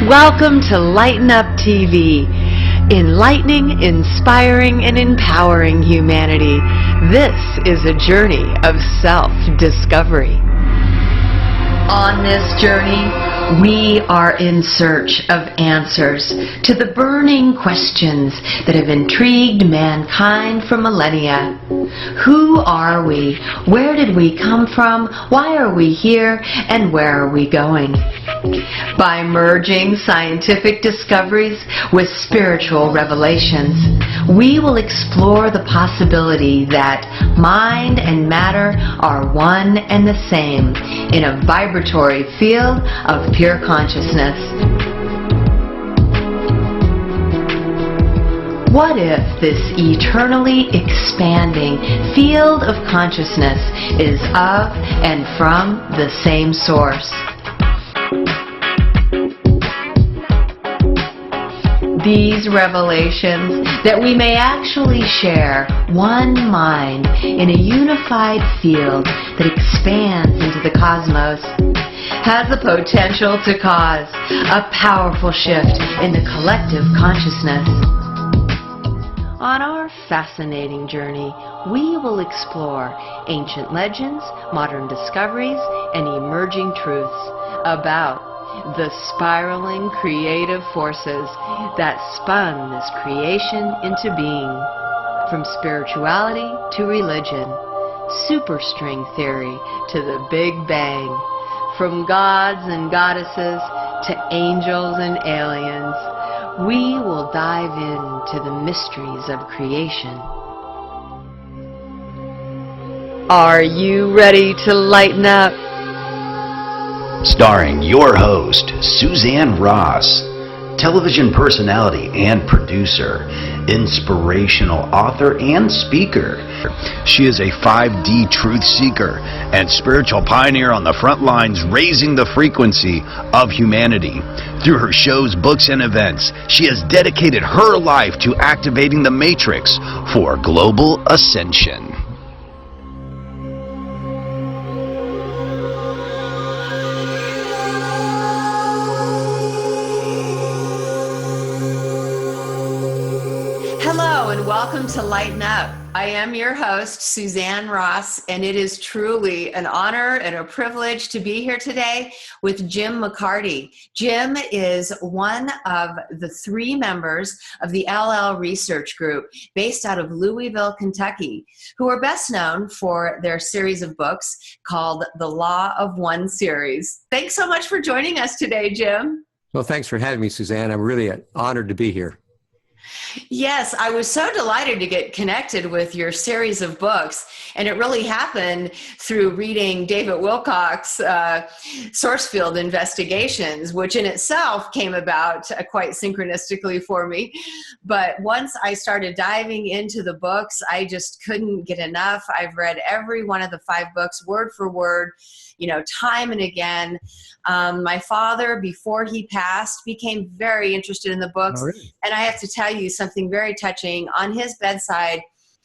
Welcome to Lighten Up TV, enlightening, inspiring, and empowering humanity. This is a journey of self-discovery. On this journey, we are in search of answers to the burning questions that have intrigued mankind for millennia. Who are we? Where did we come from? Why are we here? And where are we going? By merging scientific discoveries with spiritual revelations, we will explore the possibility that mind and matter are one and the same in a vibratory field of pure consciousness. What if this eternally expanding field of consciousness is of and from the same source? These revelations, that we may actually share one mind in a unified field that expands into the cosmos, has the potential to cause a powerful shift in the collective consciousness. On our fascinating journey, we will explore ancient legends, modern discoveries, and emerging truths about the spiraling creative forces that spun this creation into being. From spirituality to religion, superstring theory to the Big Bang, from gods and goddesses to angels and aliens, we will dive into the mysteries of creation. Are you ready to lighten up? Starring your host, Suzanne Ross, television personality and producer, inspirational author and speaker. She is a 5D truth seeker and spiritual pioneer on the front lines, raising the frequency of humanity. Through her shows, books, and events, she has dedicated her life to activating the matrix for global ascension. Hello and welcome to Lighten Up. I am your host, Suzanne Ross, and it is truly an honor and a privilege to be here today with Jim McCarty. Jim is one of the 3 members of the LL Research Group based out of Louisville, Kentucky, who are best known for their series of books called The Law of One series. Thanks so much for joining us today, Jim. Well, thanks for having me, Suzanne. I'm really honored to be here. Yes, I was so delighted to get connected with your series of books, and it really happened through reading David Wilcock's Source Field Investigations, which in itself came about quite synchronistically for me. But once I started diving into the books, I just couldn't get enough. I've read every one of the 5 books word for word, time and again. My father, before he passed, became very interested in the books. Oh, really? And I have to tell you something very touching. On his bedside,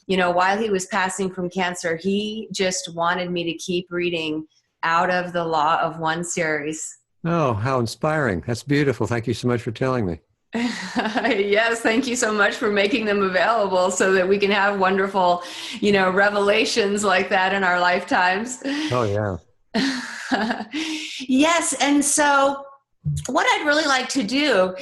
while he was passing from cancer, he just wanted me to keep reading out of the Law of One series. Oh, how inspiring. That's beautiful. Thank you so much for telling me. Yes, thank you so much for making them available so that we can have wonderful, revelations like that in our lifetimes. Oh, yeah. Yes, and so what I'd really like to do,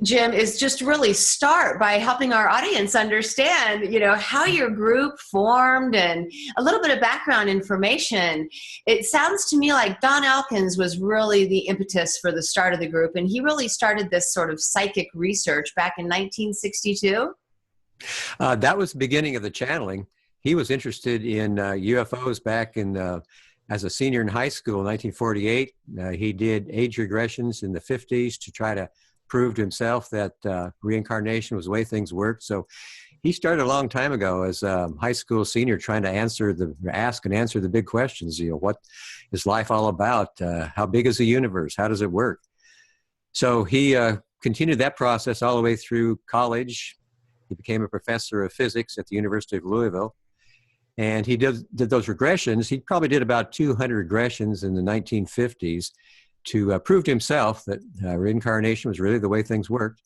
Jim, is just really start by helping our audience understand, how your group formed and a little bit of background information. It sounds to me like Don Elkins was really the impetus for the start of the group, and he really started this sort of psychic research back in 1962. That was the beginning of the channeling. He was interested in UFOs back in as a senior in high school in 1948. He did age regressions in the 50s to try to prove to himself that reincarnation was the way things worked. So he started a long time ago as a high school senior trying to ask and answer the big questions. What is life all about? How big is the universe? How does it work? So he continued that process all the way through college. He became a professor of physics at the University of Louisville. And he did those regressions. He probably did about 200 regressions in the 1950s to prove to himself that reincarnation was really the way things worked.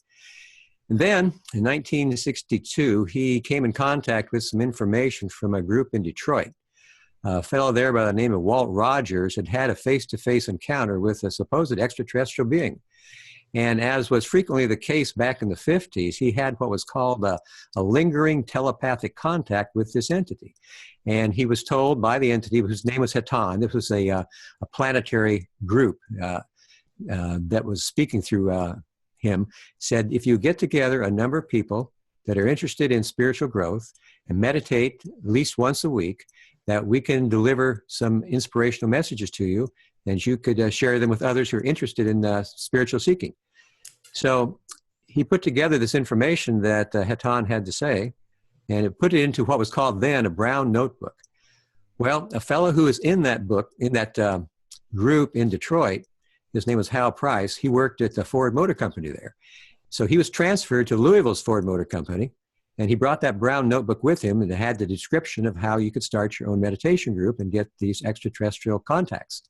And then in 1962, he came in contact with some information from a group in Detroit. A fellow there by the name of Walt Rogers had had a face-to-face encounter with a supposed extraterrestrial being. And as was frequently the case back in the 50s, he had what was called a lingering telepathic contact with this entity. And he was told by the entity, whose name was Haton, this was a planetary group that was speaking through him, said, if you get together a number of people that are interested in spiritual growth and meditate at least once a week, that we can deliver some inspirational messages to you, and you could share them with others who are interested in spiritual seeking. So he put together this information that Haton had to say, and it put it into what was called then a brown notebook. Well, a fellow who was in that book, in that group in Detroit, his name was Hal Price. He worked at the Ford Motor Company there. So he was transferred to Louisville's Ford Motor Company, and he brought that brown notebook with him, and it had the description of how you could start your own meditation group and get these extraterrestrial contacts.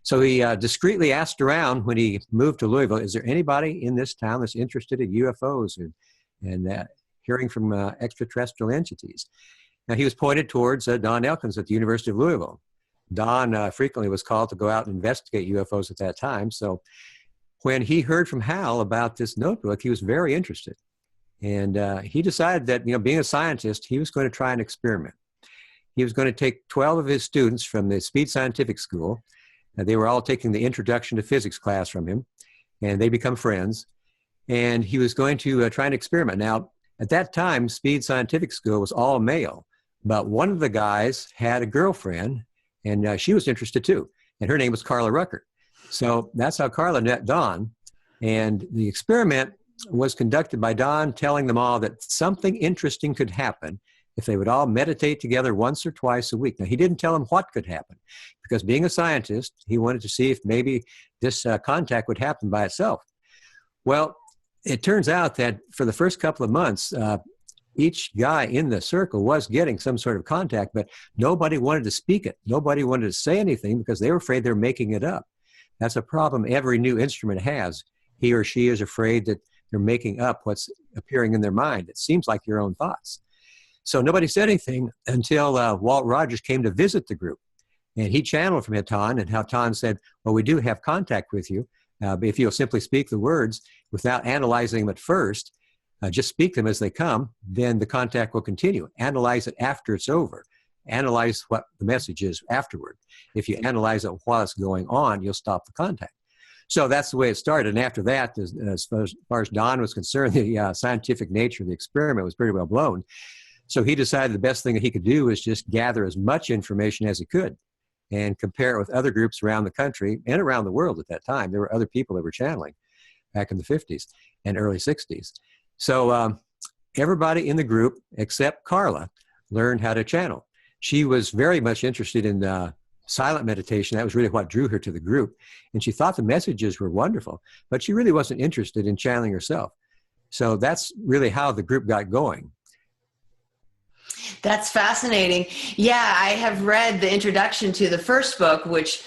So he discreetly asked around when he moved to Louisville, is there anybody in this town that's interested in UFOs and hearing from extraterrestrial entities? Now, he was pointed towards Don Elkins at the University of Louisville. Don frequently was called to go out and investigate UFOs at that time. So when he heard from Hal about this notebook, he was very interested. And he decided that, being a scientist, he was going to try an experiment. He was going to take 12 of his students from the Speed Scientific School. They were all taking the Introduction to Physics class from him, and they become friends. And he was going to try an experiment. Now, at that time, Speed Scientific School was all male, but one of the guys had a girlfriend, and she was interested too, and her name was Carla Rueckert. So that's how Carla met Don, and the experiment was conducted by Don telling them all that something interesting could happen if they would all meditate together once or twice a week. Now, he didn't tell them what could happen, because being a scientist, he wanted to see if maybe this contact would happen by itself. Well, it turns out that for the first couple of months, each guy in the circle was getting some sort of contact, but nobody wanted to speak it. Nobody wanted to say anything because they were afraid they're making it up. That's a problem every new instrument has. He or she is afraid that they're making up what's appearing in their mind. It seems like your own thoughts. So nobody said anything until Walt Rogers came to visit the group. And he channeled from Haton, and Haton said, well, we do have contact with you. But if you'll simply speak the words without analyzing them at first, just speak them as they come, then the contact will continue. Analyze it after it's over. Analyze what the message is afterward. If you analyze it while it's going on, you'll stop the contact. So that's the way it started. And after that, as far as Don was concerned, the scientific nature of the experiment was pretty well blown. So he decided the best thing that he could do was just gather as much information as he could and compare it with other groups around the country and around the world at that time. There were other people that were channeling back in the 50s and early 60s. So everybody in the group except Carla learned how to channel. She was very much interested in silent meditation. That was really what drew her to the group. And she thought the messages were wonderful, but she really wasn't interested in channeling herself. So that's really how the group got going. That's fascinating. Yeah, I have read the introduction to the first book, which,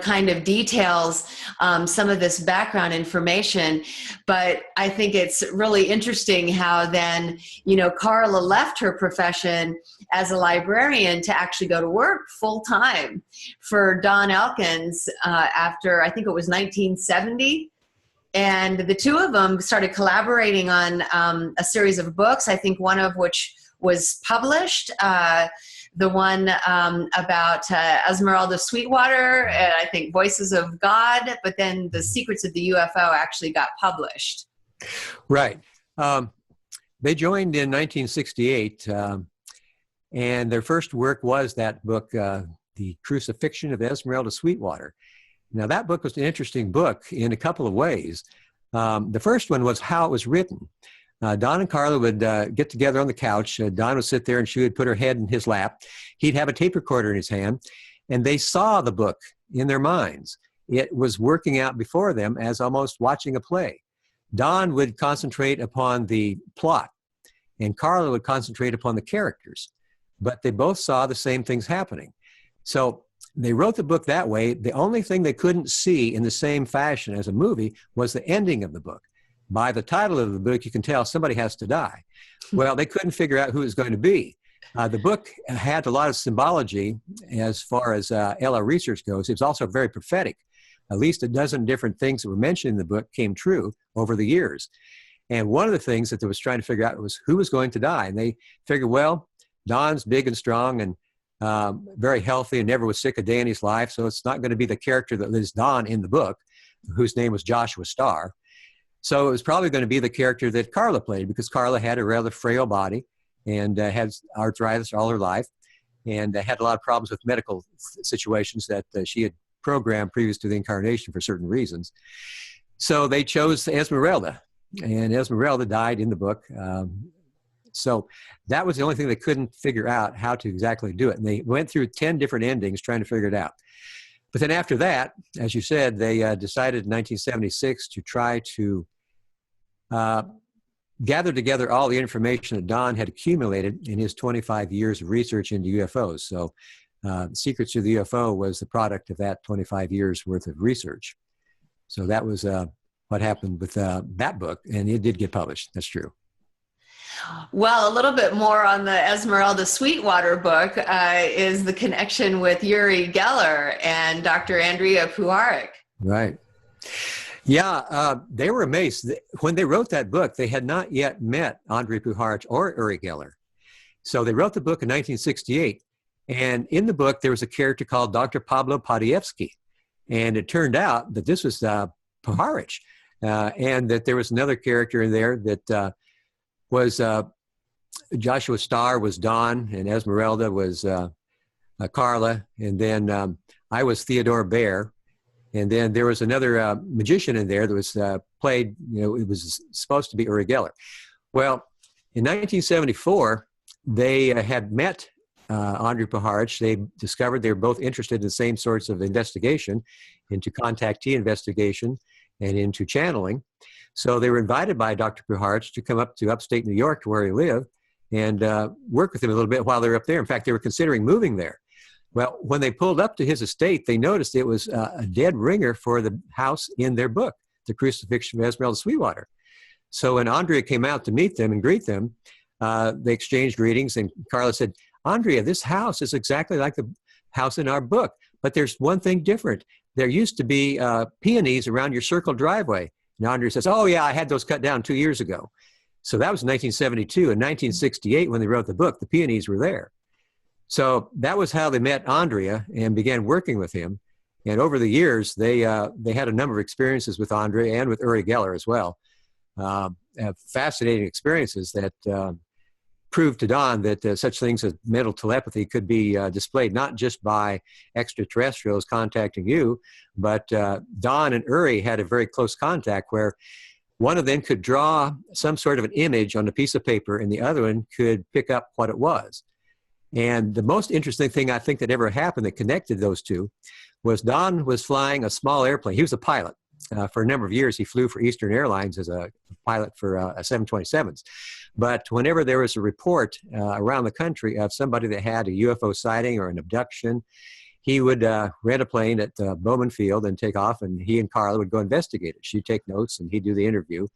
kind of details some of this background information. But I think it's really interesting how then, Carla left her profession as a librarian to actually go to work full time for Don Elkins after, I think it was 1970. And the two of them started collaborating on a series of books, I think one of which was published, the one about Esmeralda Sweetwater, and I think Voices of God, but then The Secrets of the UFO actually got published. Right. They joined in 1968, and their first work was that book, The Crucifixion of Esmeralda Sweetwater. Now, that book was an interesting book in a couple of ways. The first one was how it was written. Don and Carla would get together on the couch. Don would sit there and she would put her head in his lap. He'd have a tape recorder in his hand, and they saw the book in their minds. It was working out before them as almost watching a play. Don would concentrate upon the plot, and Carla would concentrate upon the characters, but they both saw the same things happening. So they wrote the book that way. The only thing they couldn't see in the same fashion as a movie was the ending of the book. By the title of the book, you can tell somebody has to die. Well, they couldn't figure out who it was going to be. The book had a lot of symbology as far as LR research goes. It was also very prophetic. At least a dozen different things that were mentioned in the book came true over the years. And one of the things that they was trying to figure out was who was going to die. And they figured, well, Don's big and strong and very healthy and never was sick a day in his life. So it's not going to be the character that is Don in the book, whose name was Joshua Starr. So it was probably going to be the character that Carla played, because Carla had a rather frail body and had arthritis all her life, and had a lot of problems with medical situations that she had programmed previous to the incarnation for certain reasons. So they chose Esmeralda, and Esmeralda died in the book. So that was the only thing they couldn't figure out how to exactly do it. And they went through 10 different endings trying to figure it out. But then after that, as you said, they decided in 1976 to try to gather together all the information that Don had accumulated in his 25 years of research into UFOs. So Secrets of the UFO was the product of that 25 years worth of research. So that was what happened with that book, and it did get published. That's true. Well, a little bit more on the Esmeralda Sweetwater book is the connection with Uri Geller and Dr. Andrea Puharich. Right. Yeah, they were amazed. When they wrote that book, they had not yet met Andrea Puharich or Uri Geller. So they wrote the book in 1968, and in the book, there was a character called Dr. Pablo Padievsky. And it turned out that this was Puharich, and that there was another character in there that was Joshua Starr was Don, and Esmeralda was Carla, and then I was Theodore Baer. And then there was another magician in there that was played, it was supposed to be Uri Geller. Well, in 1974, they had met Andrea Puharich. They discovered they were both interested in the same sorts of investigation, into contactee investigation and into channeling. So they were invited by Dr. Puharich to come up to upstate New York, to where he lived, and work with him a little bit while they were up there. In fact, they were considering moving there. Well, when they pulled up to his estate, they noticed it was a dead ringer for the house in their book, The Crucifixion of Esmeralda Sweetwater. So when Andrea came out to meet them and greet them, they exchanged greetings, and Carla said, Andrea, this house is exactly like the house in our book, but there's one thing different. There used to be peonies around your circle driveway. And Andrea says, oh yeah, I had those cut down 2 years ago. So that was 1972. In 1968, when they wrote the book, the peonies were there. So that was how they met Andrea and began working with him. And over the years, they had a number of experiences with Andrea and with Uri Geller as well. Fascinating experiences that proved to Don that such things as mental telepathy could be displayed not just by extraterrestrials contacting you, but Don and Uri had a very close contact where one of them could draw some sort of an image on a piece of paper and the other one could pick up what it was. And the most interesting thing I think that ever happened that connected those two was Don was flying a small airplane. He was a pilot. For a number of years, he flew for Eastern Airlines as a pilot for 727s. But whenever there was a report around the country of somebody that had a UFO sighting or an abduction, he would rent a plane at Bowman Field and take off, and he and Carla would go investigate it. She'd take notes, and he'd do the interview.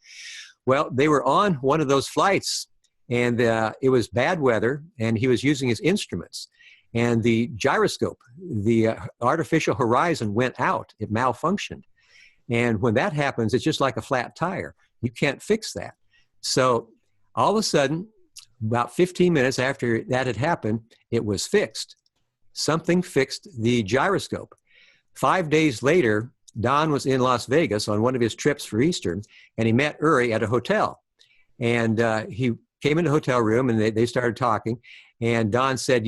Well, they were on one of those flights, and it was bad weather, and he was using his instruments. And the gyroscope, the artificial horizon went out. It malfunctioned. And when that happens, it's just like a flat tire. You can't fix that. So all of a sudden, about 15 minutes after that had happened, it was fixed. Something fixed the gyroscope. 5 days later, Don was in Las Vegas on one of his trips for Easter, and he met Uri at a hotel. And he came in the hotel room, and they started talking. And Don said,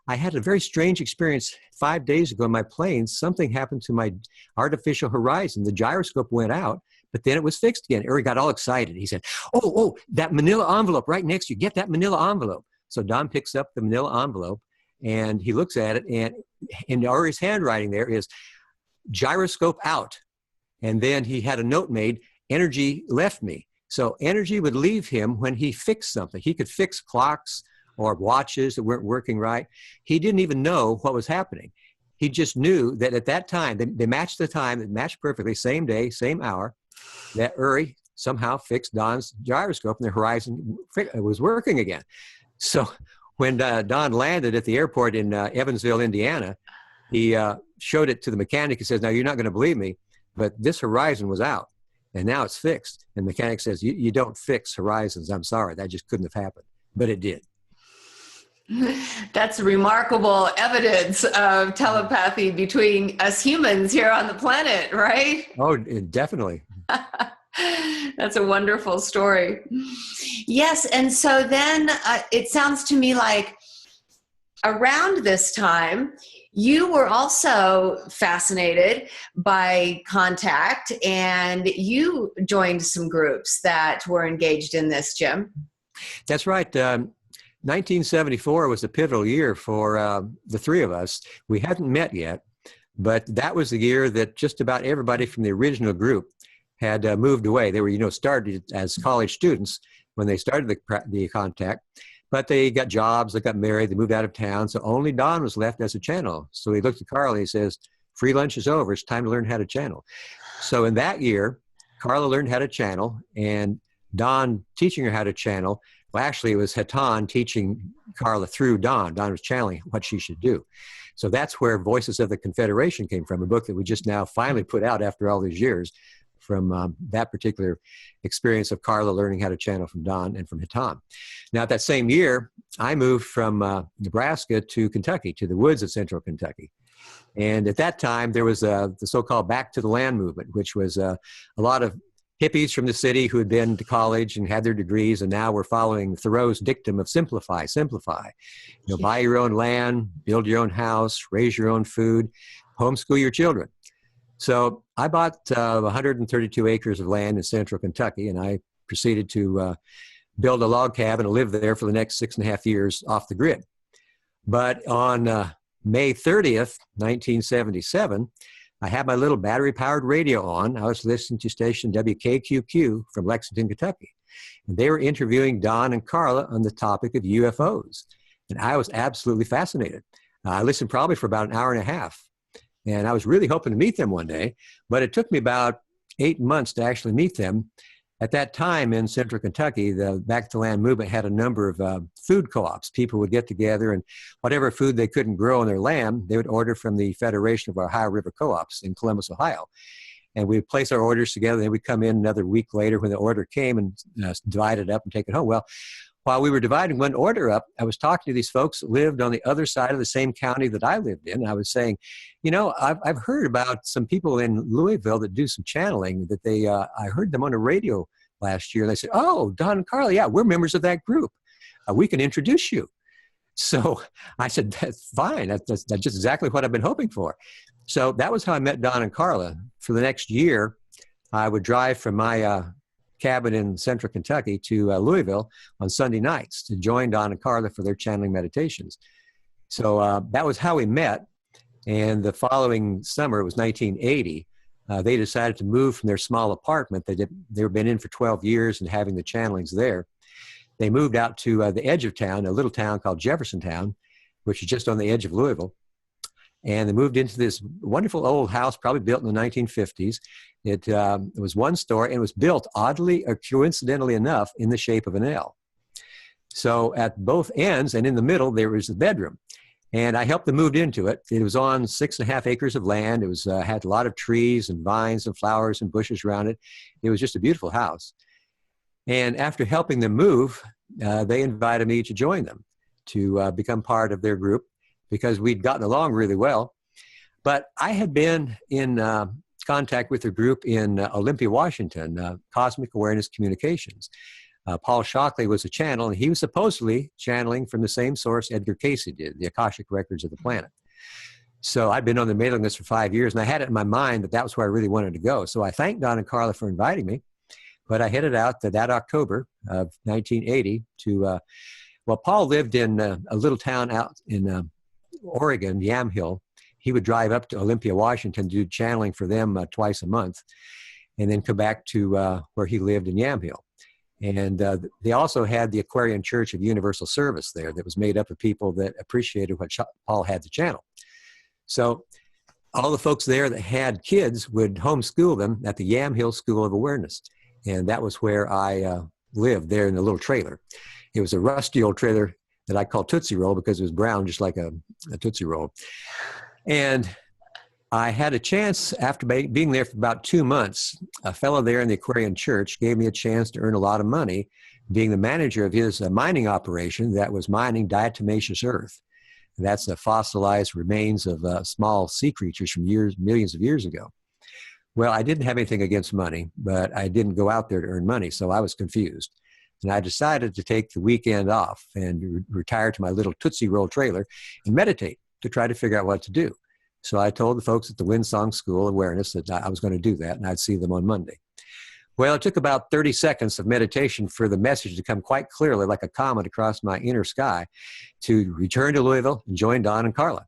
I had a very strange experience 5 days ago in my plane. Something happened to my artificial horizon. The gyroscope went out, but then it was fixed again. Uri got all excited. He said, oh, that manila envelope right next to you. Get that manila envelope. So Don picks up the manila envelope, and he looks at it, and in Uri's handwriting there is gyroscope out. And then he had a note made, energy left me. So energy would leave him when he fixed something. He could fix clocks or watches that weren't working right. He didn't even know what was happening. he just knew that at that time, they matched the time, it matched perfectly, same day, same hour, that Uri somehow fixed Don's gyroscope and the horizon was working again. So when Don landed at the airport in Evansville, Indiana, he showed it to the mechanic. He says, now you're not going to believe me, but this horizon was out and now it's fixed. And the mechanic says, you don't fix horizons. I'm sorry, that just couldn't have happened, but it did. That's remarkable evidence of telepathy between us humans here on the planet, right? Oh, definitely. That's a wonderful story. Yes, and so then it sounds to me like around this time, you were also fascinated by contact, and you joined some groups that were engaged in this, Jim. That's right. 1974 was a pivotal year for the three of us. We hadn't met yet, but that was the year that just about everybody from the original group had moved away. They were, started as college students when they started the contact, but they got jobs, they got married, they moved out of town, so only Don was left as a channel. So he looked at Carla and he says, free lunch is over, it's time to learn how to channel. So in that year, Carla learned how to channel, and Don teaching her how to channel. Well, actually, it was Hatan teaching Carla through Don. Don was channeling what she should do. So that's where Voices of the Confederation came from, a book that we just now finally put out after all these years from that particular experience of Carla learning how to channel from Don and from Hatan. Now, that same year, I moved from Nebraska to Kentucky, to the woods of central Kentucky. And at that time, there was the so-called Back to the Land movement, which was a lot of hippies from the city who had been to college and had their degrees, and now we're following Thoreau's dictum of simplify, simplify. Buy your own land, build your own house, raise your own food, homeschool your children. So I bought 132 acres of land in central Kentucky, and I proceeded to build a log cabin and live there for the next 6.5 years off the grid. But on May 30th, 1977, I had my little battery-powered radio on. I was listening to station WKQQ from Lexington, Kentucky. And they were interviewing Don and Carla on the topic of UFOs. And I was absolutely fascinated. I listened probably for about an hour and a half. And I was really hoping to meet them one day. But it took me about 8 months to actually meet them. At that time in central Kentucky, the Back to the Land movement had a number of food co-ops. People would get together, and whatever food they couldn't grow on their land, they would order from the Federation of Ohio River Co-ops in Columbus, Ohio. And we'd place our orders together, and we'd come in another week later when the order came and divide it up and take it home. Well, while we were dividing one order up, I was talking to these folks that lived on the other side of the same county that I lived in. I was saying, I've heard about some people in Louisville that do some channeling that I heard them on the radio last year. And they said, oh, Don and Carla, yeah, we're members of that group. We can introduce you. So I said, that's fine. That's just exactly what I've been hoping for. So that was how I met Don and Carla. For the next year, I would drive from my cabin in central Kentucky to Louisville on Sunday nights to join Don and Carla for their channeling meditations. So that was how we met. And the following summer, it was 1980, they decided to move from their small apartment that they'd been in for 12 years and having the channelings there. They moved out to the edge of town, a little town called Jeffersontown, which is just on the edge of Louisville. And they moved into this wonderful old house, probably built in the 1950s. It was one story, and it was built, oddly or coincidentally enough, in the shape of an L. So at both ends and in the middle, there was the bedroom. And I helped them move into it. It was on 6.5 acres of land. It was had a lot of trees and vines and flowers and bushes around it. It was just a beautiful house. And after helping them move, they invited me to join them, to become part of their group, because we'd gotten along really well. But I had been in contact with a group in Olympia, Washington, Cosmic Awareness Communications. Paul Shockley was a channel, and he was supposedly channeling from the same source Edgar Cayce did, the Akashic Records of the Planet. So I'd been on the mailing list for 5 years, and I had it in my mind that that was where I really wanted to go. So I thanked Don and Carla for inviting me, but I headed out that October of 1980 to, Paul lived in a little town out in Oregon, Yamhill. He would drive up to Olympia, Washington, do channeling for them twice a month, and then come back to where he lived in Yamhill. And they also had the Aquarian Church of Universal Service there that was made up of people that appreciated what Paul had to channel. So all the folks there that had kids would homeschool them at the Yamhill School of Awareness. And that was where I lived, there in a little trailer. It was a rusty old trailer that I called Tootsie Roll because it was brown, just like a Tootsie Roll. And I had a chance, after being there for about 2 months, a fellow there in the Aquarian Church gave me a chance to earn a lot of money being the manager of his mining operation that was mining diatomaceous earth. That's the fossilized remains of small sea creatures from millions of years ago. Well, I didn't have anything against money, but I didn't go out there to earn money, so I was confused. And I decided to take the weekend off and retire to my little Tootsie Roll trailer and meditate to try to figure out what to do. So I told the folks at the Windsong School of Awareness that I was going to do that, and I'd see them on Monday. Well, it took about 30 seconds of meditation for the message to come quite clearly, like a comet across my inner sky, to return to Louisville and join Don and Carla.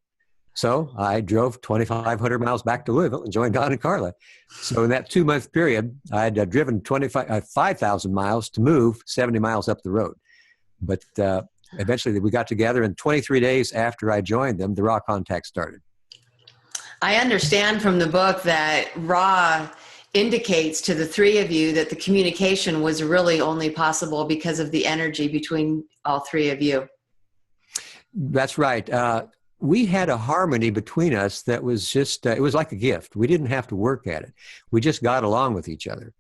So I drove 2,500 miles back to Louisville and joined Don and Carla. So in that 2-month period, I had driven 5,000 miles to move 70 miles up the road. But eventually we got together, and 23 days after I joined them, the Ra contact started. I understand from the book that Ra indicates to the three of you that the communication was really only possible because of the energy between all three of you. That's right. We had a harmony between us that was just, it was like a gift. We didn't have to work at it. We just got along with each other.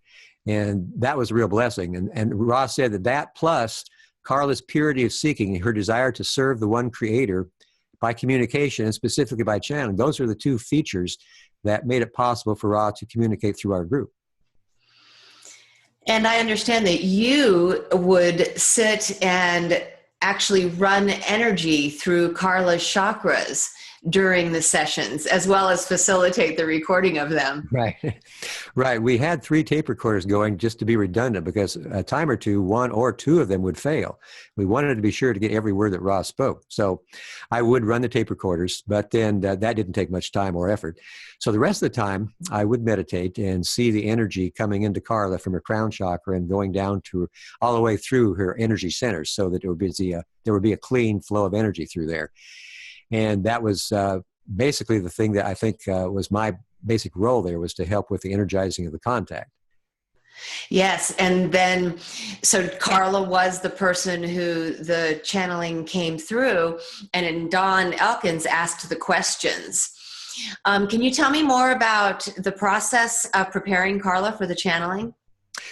And that was a real blessing. And Ra said that plus Carla's purity of seeking, her desire to serve the one creator by communication, and specifically by channeling, those are the two features that made it possible for Ra to communicate through our group. And I understand that you would sit and actually run energy through Carla's chakras during the sessions, as well as facilitate the recording of them. Right. Right. We had 3 tape recorders going just to be redundant, because a time or two, 1 or 2 of them would fail. We wanted to be sure to get every word that Ra spoke. So I would run the tape recorders, but then that didn't take much time or effort. So the rest of the time, I would meditate and see the energy coming into Carla from her crown chakra and going down to all the way through her energy centers, so that there would be a clean flow of energy through there. And that was basically the thing that I think was my basic role there, was to help with the energizing of the contact. Yes, and then, so Carla was the person who the channeling came through, and then Don Elkins asked the questions. Can you tell me more about the process of preparing Carla for the channeling?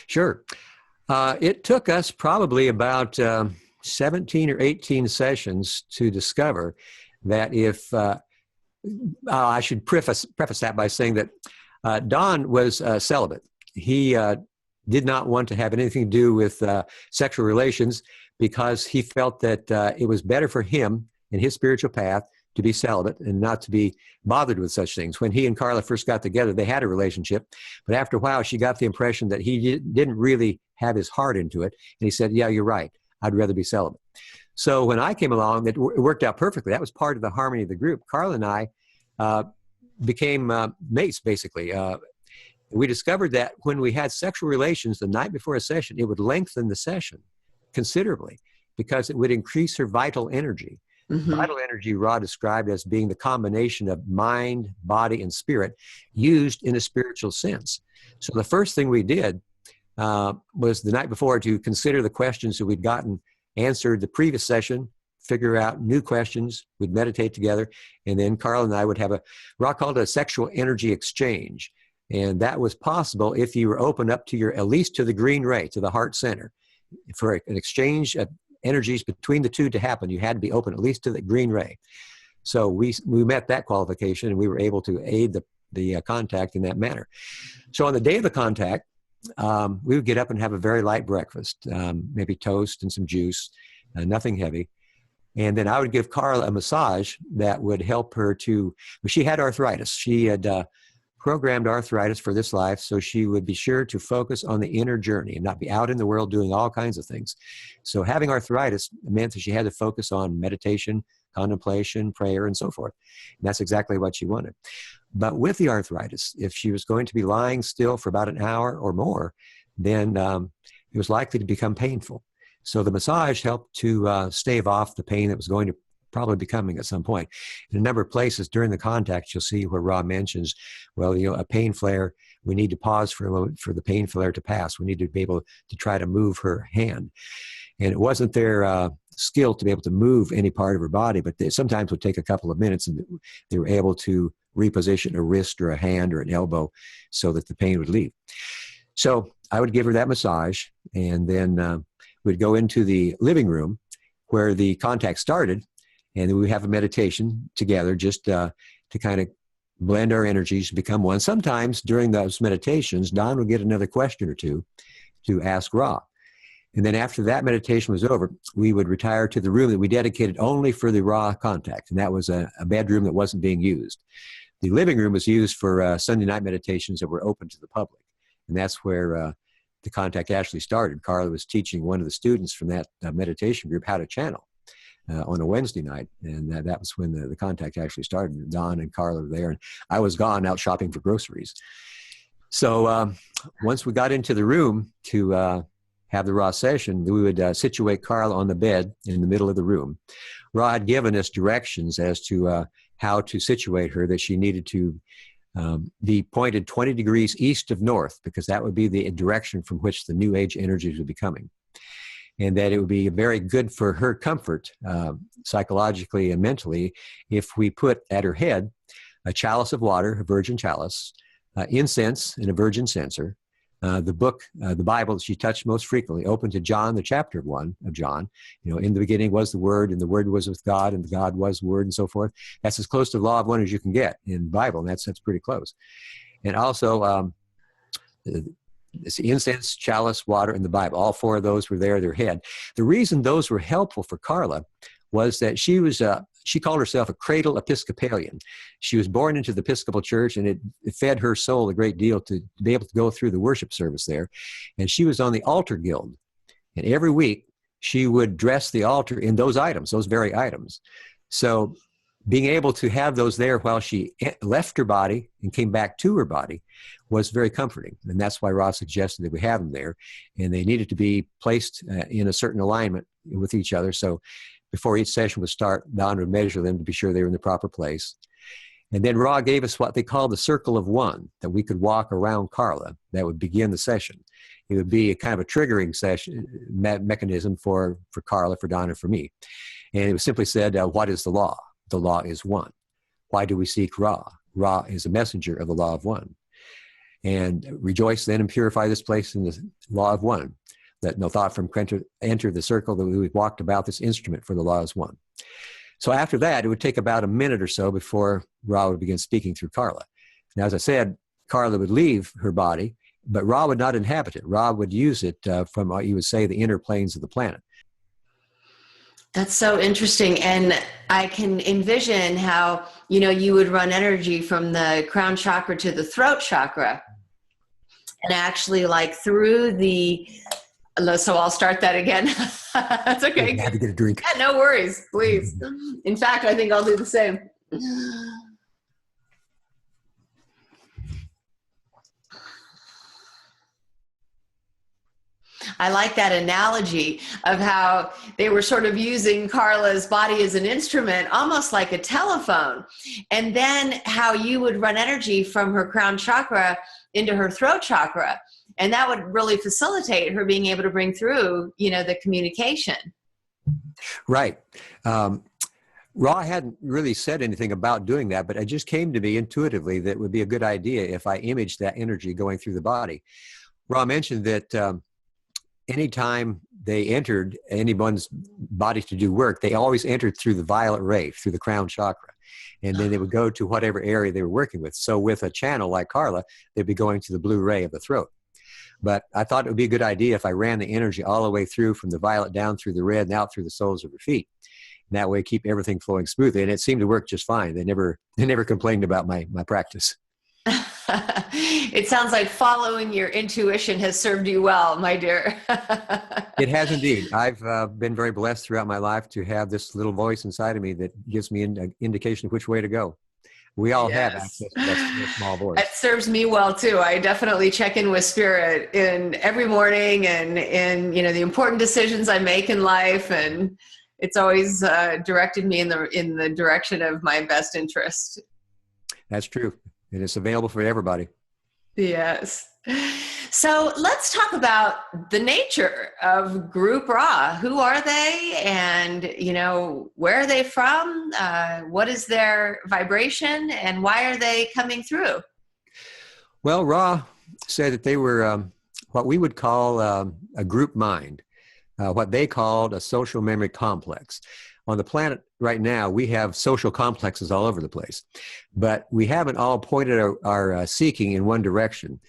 Sure. It took us probably about 17 or 18 sessions to discover that if, I should preface that by saying that Don was celibate. He did not want to have anything to do with sexual relations, because he felt that it was better for him in his spiritual path to be celibate and not to be bothered with such things. When he and Carla first got together, they had a relationship, but after a while, she got the impression that he didn't really have his heart into it. And he said, yeah, you're right. I'd rather be celibate. So when I came along, it worked out perfectly. That was part of the harmony of the group. Carla and I became mates, basically. We discovered that when we had sexual relations the night before a session, it would lengthen the session considerably, because it would increase her vital energy. Mm-hmm. Vital energy, Ra described as being the combination of mind, body, and spirit used in a spiritual sense. So the first thing we did was the night before to consider the questions that we'd gotten answered the previous session, figure out new questions. We'd meditate together, and then Carla and I would have Ra called it a sexual energy exchange. And that was possible if you were open up to at least to the green ray, to the heart center. For an exchange of energies between the two to happen, you had to be open at least to the green ray. So we met that qualification, and we were able to aid the contact in that manner. So on the day of the contact, we would get up and have a very light breakfast, maybe toast and some juice, nothing heavy. And then I would give Carla a massage that would help her she had arthritis. She had programmed arthritis for this life, so she would be sure to focus on the inner journey and not be out in the world doing all kinds of things. So having arthritis meant that she had to focus on meditation, contemplation, prayer, and so forth. And that's exactly what she wanted. But with the arthritis, if she was going to be lying still for about an hour or more, then it was likely to become painful. So the massage helped to stave off the pain that was going to probably becoming at some point. In a number of places during the contact, you'll see where Ra mentions, well, a pain flare, we need to pause for a moment for the pain flare to pass. We need to be able to try to move her hand. And it wasn't their skill to be able to move any part of her body, but they sometimes would take a couple of minutes and they were able to reposition a wrist or a hand or an elbow so that the pain would leave. So I would give her that massage, and then we'd go into the living room where the contact started, and then we would have a meditation together just to kind of blend our energies, become one. Sometimes during those meditations, Don would get another question or two to ask Ra. And then after that meditation was over, we would retire to the room that we dedicated only for the Ra contact, and that was a bedroom that wasn't being used. The living room was used for Sunday night meditations that were open to the public, and that's where the contact actually started. Carla was teaching one of the students from that meditation group how to channel on a Wednesday night, and that was when the contact actually started. Don and Carla were there, and I was gone out shopping for groceries. So once we got into the room to have the Ra session, we would situate Carla on the bed in the middle of the room. Ra had given us directions as to how to situate her, that she needed to be pointed 20 degrees east of north, because that would be the direction from which the New Age energies would be coming. And that it would be very good for her comfort, psychologically and mentally, if we put at her head a chalice of water, a virgin chalice, incense and a virgin censer, the book, the Bible that she touched most frequently, open to John, the chapter 1 of John. In the beginning was the Word, and the Word was with God, and God was Word, and so forth. That's as close to the law of one as you can get in the Bible, and that's pretty close. And also, it's the incense, chalice, water, and the Bible. All four of those were there at her head. The reason those were helpful for Carla was that she called herself a cradle Episcopalian. She was born into the Episcopal Church, and it fed her soul a great deal to be able to go through the worship service there. And she was on the altar guild. And every week, she would dress the altar in those items, those very items. So being able to have those there while she left her body and came back to her body was very comforting. And that's why Ross suggested that we have them there. And they needed to be placed in a certain alignment with each other. So before each session would start, Don would measure them to be sure they were in the proper place. And then Ra gave us what they call the circle of one, that we could walk around Carla. That would begin the session. It would be a kind of a triggering session mechanism for Carla, for Don, and for me. And it was simply said, what is the law? The law is one. Why do we seek Ra? Ra is a messenger of the law of one. And rejoice then and purify this place in the law of one, that no thought from enter the circle, that we walked about this instrument, for the law is one. So after that, it would take about a minute or so before Ra would begin speaking through Carla. Now, as I said, Carla would leave her body, but Ra would not inhabit it. Ra would use it from, you would say, the inner planes of the planet. That's so interesting. And I can envision how, you would run energy from the crown chakra to the throat chakra, and actually through the, so I'll start that again. That's okay. I had to get a drink. Yeah, no worries, please. In fact, I think I'll do the same. I like that analogy of how they were sort of using Carla's body as an instrument, almost like a telephone. And then how you would run energy from her crown chakra into her throat chakra. And that would really facilitate her being able to bring through, the communication. Right. Ra hadn't really said anything about doing that, but it just came to me intuitively that it would be a good idea if I imaged that energy going through the body. Ra mentioned that anytime they entered anyone's body to do work, they always entered through the violet ray, through the crown chakra. And then they would go to whatever area they were working with. So with a channel like Carla, they'd be going to the blue ray of the throat. But I thought it would be a good idea if I ran the energy all the way through from the violet down through the red and out through the soles of her feet. And that way keep everything flowing smoothly. And it seemed to work just fine. They never complained about my practice. It sounds like following your intuition has served you well, my dear. It has indeed. I've been very blessed throughout my life to have this little voice inside of me that gives me an indication of which way to go. We all have access to that small voice. It serves me well too. I definitely check in with spirit in every morning and in the important decisions I make in life, and it's always directed me in the direction of my best interest. That's true. And it's available for everybody. Yes. So let's talk about the nature of Group Ra. Who are they? And, where are they from? What is their vibration? And why are they coming through? Well, Ra said that they were what we would call a group mind, what they called a social memory complex. On the planet right now, we have social complexes all over the place, but we haven't all pointed our seeking in one direction.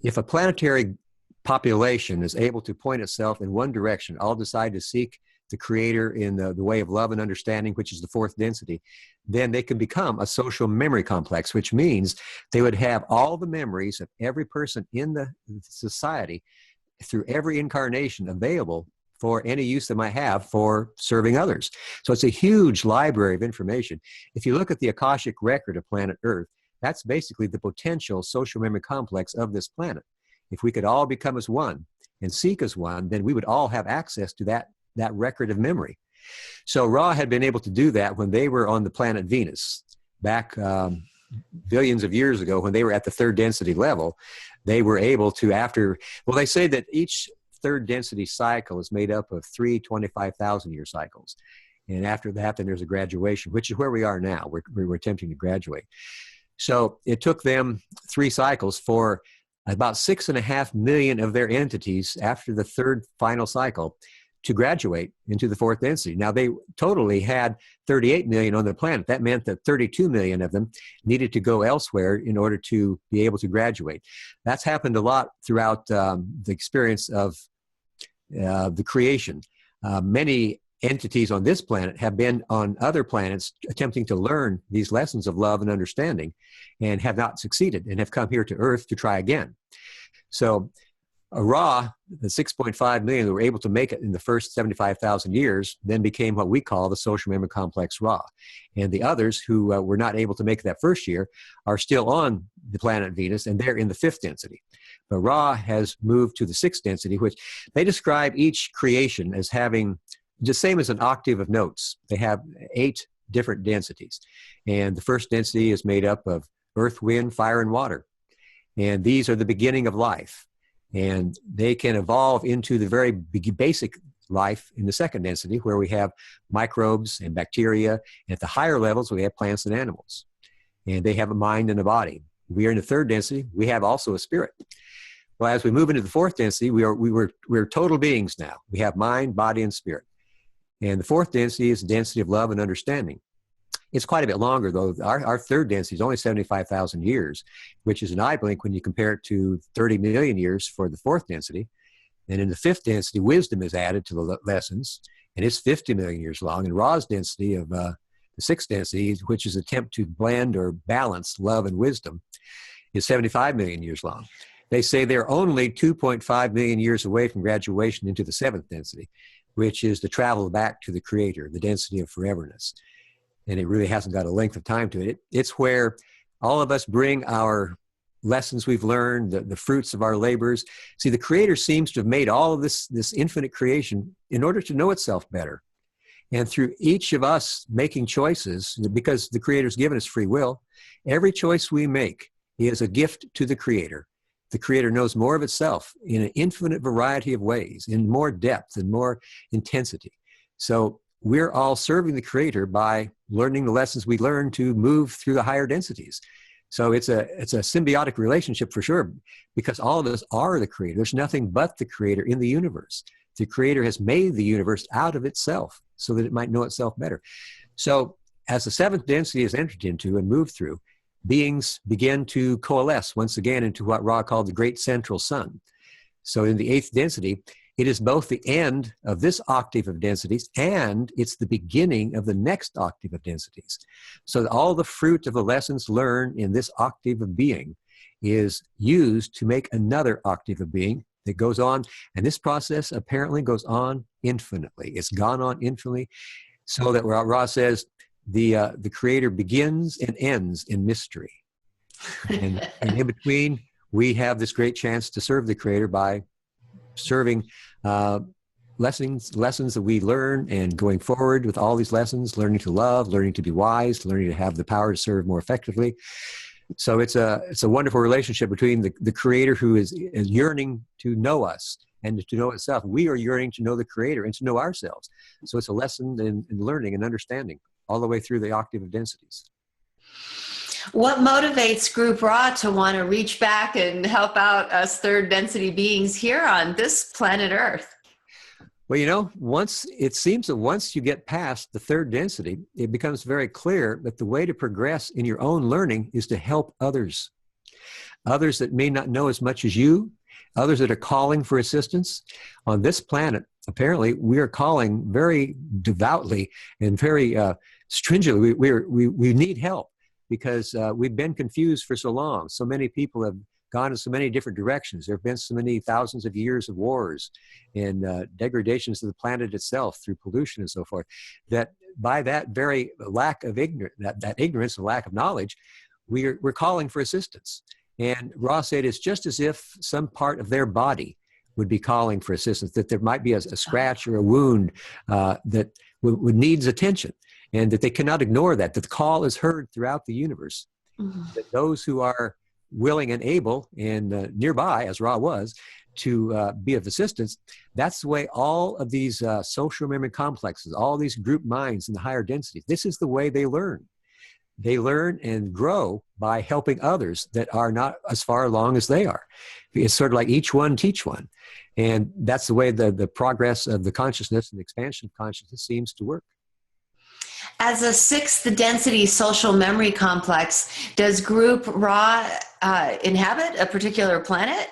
If a planetary population is able to point itself in one direction, all decide to seek the Creator in the way of love and understanding, which is the fourth density, then they can become a social memory complex, which means they would have all the memories of every person in the society through every incarnation available for any use they might have for serving others. So it's a huge library of information. If you look at the Akashic record of planet Earth, that's basically the potential social memory complex of this planet. If we could all become as one and seek as one, then we would all have access to that record of memory. So Ra had been able to do that when they were on the planet Venus back billions of years ago. When they were at the third density level, they were able to, they say that each third density cycle is made up of 3 25,000-year cycles. And after that, then there's a graduation, which is where we are now. We're attempting to graduate. So it took them 3 cycles for about 6.5 million of their entities after the third final cycle to graduate into the fourth density. Now, they totally had 38 million on the planet. That meant that 32 million of them needed to go elsewhere in order to be able to graduate. That's happened a lot throughout the experience of the creation. Many entities on this planet have been on other planets attempting to learn these lessons of love and understanding and have not succeeded and have come here to Earth to try again. So Ra, the 6.5 million that were able to make it in the first 75,000 years, then became what we call the social memory complex Ra. And the others who were not able to make it that first year are still on the planet Venus, and they're in the fifth density. But Ra has moved to the sixth density, which they describe each creation as having the same as an octave of notes. They have 8 different densities. And the first density is made up of earth, wind, fire, and water. And these are the beginning of life. And they can evolve into the very basic life in the second density, where we have microbes and bacteria. And at the higher levels, we have plants and animals. And they have a mind and a body. We are in the third density. We have also a spirit. Well, as we move into the fourth density, we're total beings now. We have mind, body, and spirit. And the fourth density is the density of love and understanding. It's quite a bit longer, though. Our third density is only 75,000 years, which is an eye blink when you compare it to 30 million years for the fourth density. And in the fifth density, wisdom is added to the lessons, and it's 50 million years long. And Ra's density of the sixth density, which is an attempt to blend or balance love and wisdom, is 75 million years long. They say they're only 2.5 million years away from graduation into the seventh density, which is the travel back to the Creator, the density of foreverness. And it really hasn't got a length of time to it. It's where all of us bring our lessons we've learned, the fruits of our labors. See, the Creator seems to have made all of this infinite creation in order to know itself better. And through each of us making choices, because the Creator's given us free will, every choice we make is a gift to the Creator. The Creator knows more of itself in an infinite variety of ways, in more depth and more intensity. So we're all serving the Creator by learning the lessons we learn to move through the higher densities. So it's a symbiotic relationship for sure, because all of us are the Creator. There's nothing but the Creator in the universe. The Creator has made the universe out of itself so that it might know itself better. So as the seventh density is entered into and moved through, beings begin to coalesce once again into what Ra called the great central sun. So in the eighth density, it is both the end of this octave of densities and it's the beginning of the next octave of densities. So all the fruit of the lessons learned in this octave of being is used to make another octave of being that goes on. And this process apparently goes on infinitely. It's gone on infinitely, so that Ra says the Creator begins and ends in mystery. And in between, we have this great chance to serve the Creator by serving lessons that we learn, and going forward with all these lessons, learning to love, learning to be wise, learning to have the power to serve more effectively. So it's a wonderful relationship between the Creator, who is yearning to know us and to know itself. We are yearning to know the Creator and to know ourselves. So it's a lesson in learning and understanding all the way through the octave of densities. What motivates Group Ra to want to reach back and help out us third density beings here on this planet Earth? Well, it seems that once you get past the third density, it becomes very clear that the way to progress in your own learning is to help others that may not know as much as you, others that are calling for assistance. On this planet, apparently, we are calling very devoutly and very stringently. We need help, because we've been confused for so long. So many people have gone in so many different directions. There have been so many thousands of years of wars and degradations of the planet itself through pollution and so forth, that by that very lack of ignorance, that ignorance and lack of knowledge, we're calling for assistance. And Ra said it's just as if some part of their body would be calling for assistance, that there might be a scratch or a wound that would needs attention, and that they cannot ignore that the call is heard throughout the universe. Mm-hmm. That those who are willing and able and nearby, as Ra was, to be of assistance, that's the way all of these social memory complexes, all these group minds in the higher densities, this is the way they learn. They learn and grow by helping others that are not as far along as they are. It's sort of like each one teach one. And that's the way the progress of the consciousness and the expansion of consciousness seems to work. As a sixth density social memory complex, does Group Ra inhabit a particular planet?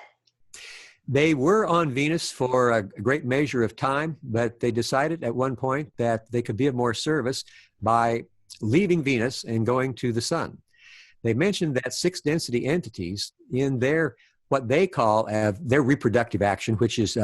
They were on Venus for a great measure of time, but they decided at one point that they could be of more service by leaving Venus and going to the sun. They mentioned that sixth density entities in their, what they call their reproductive action, which is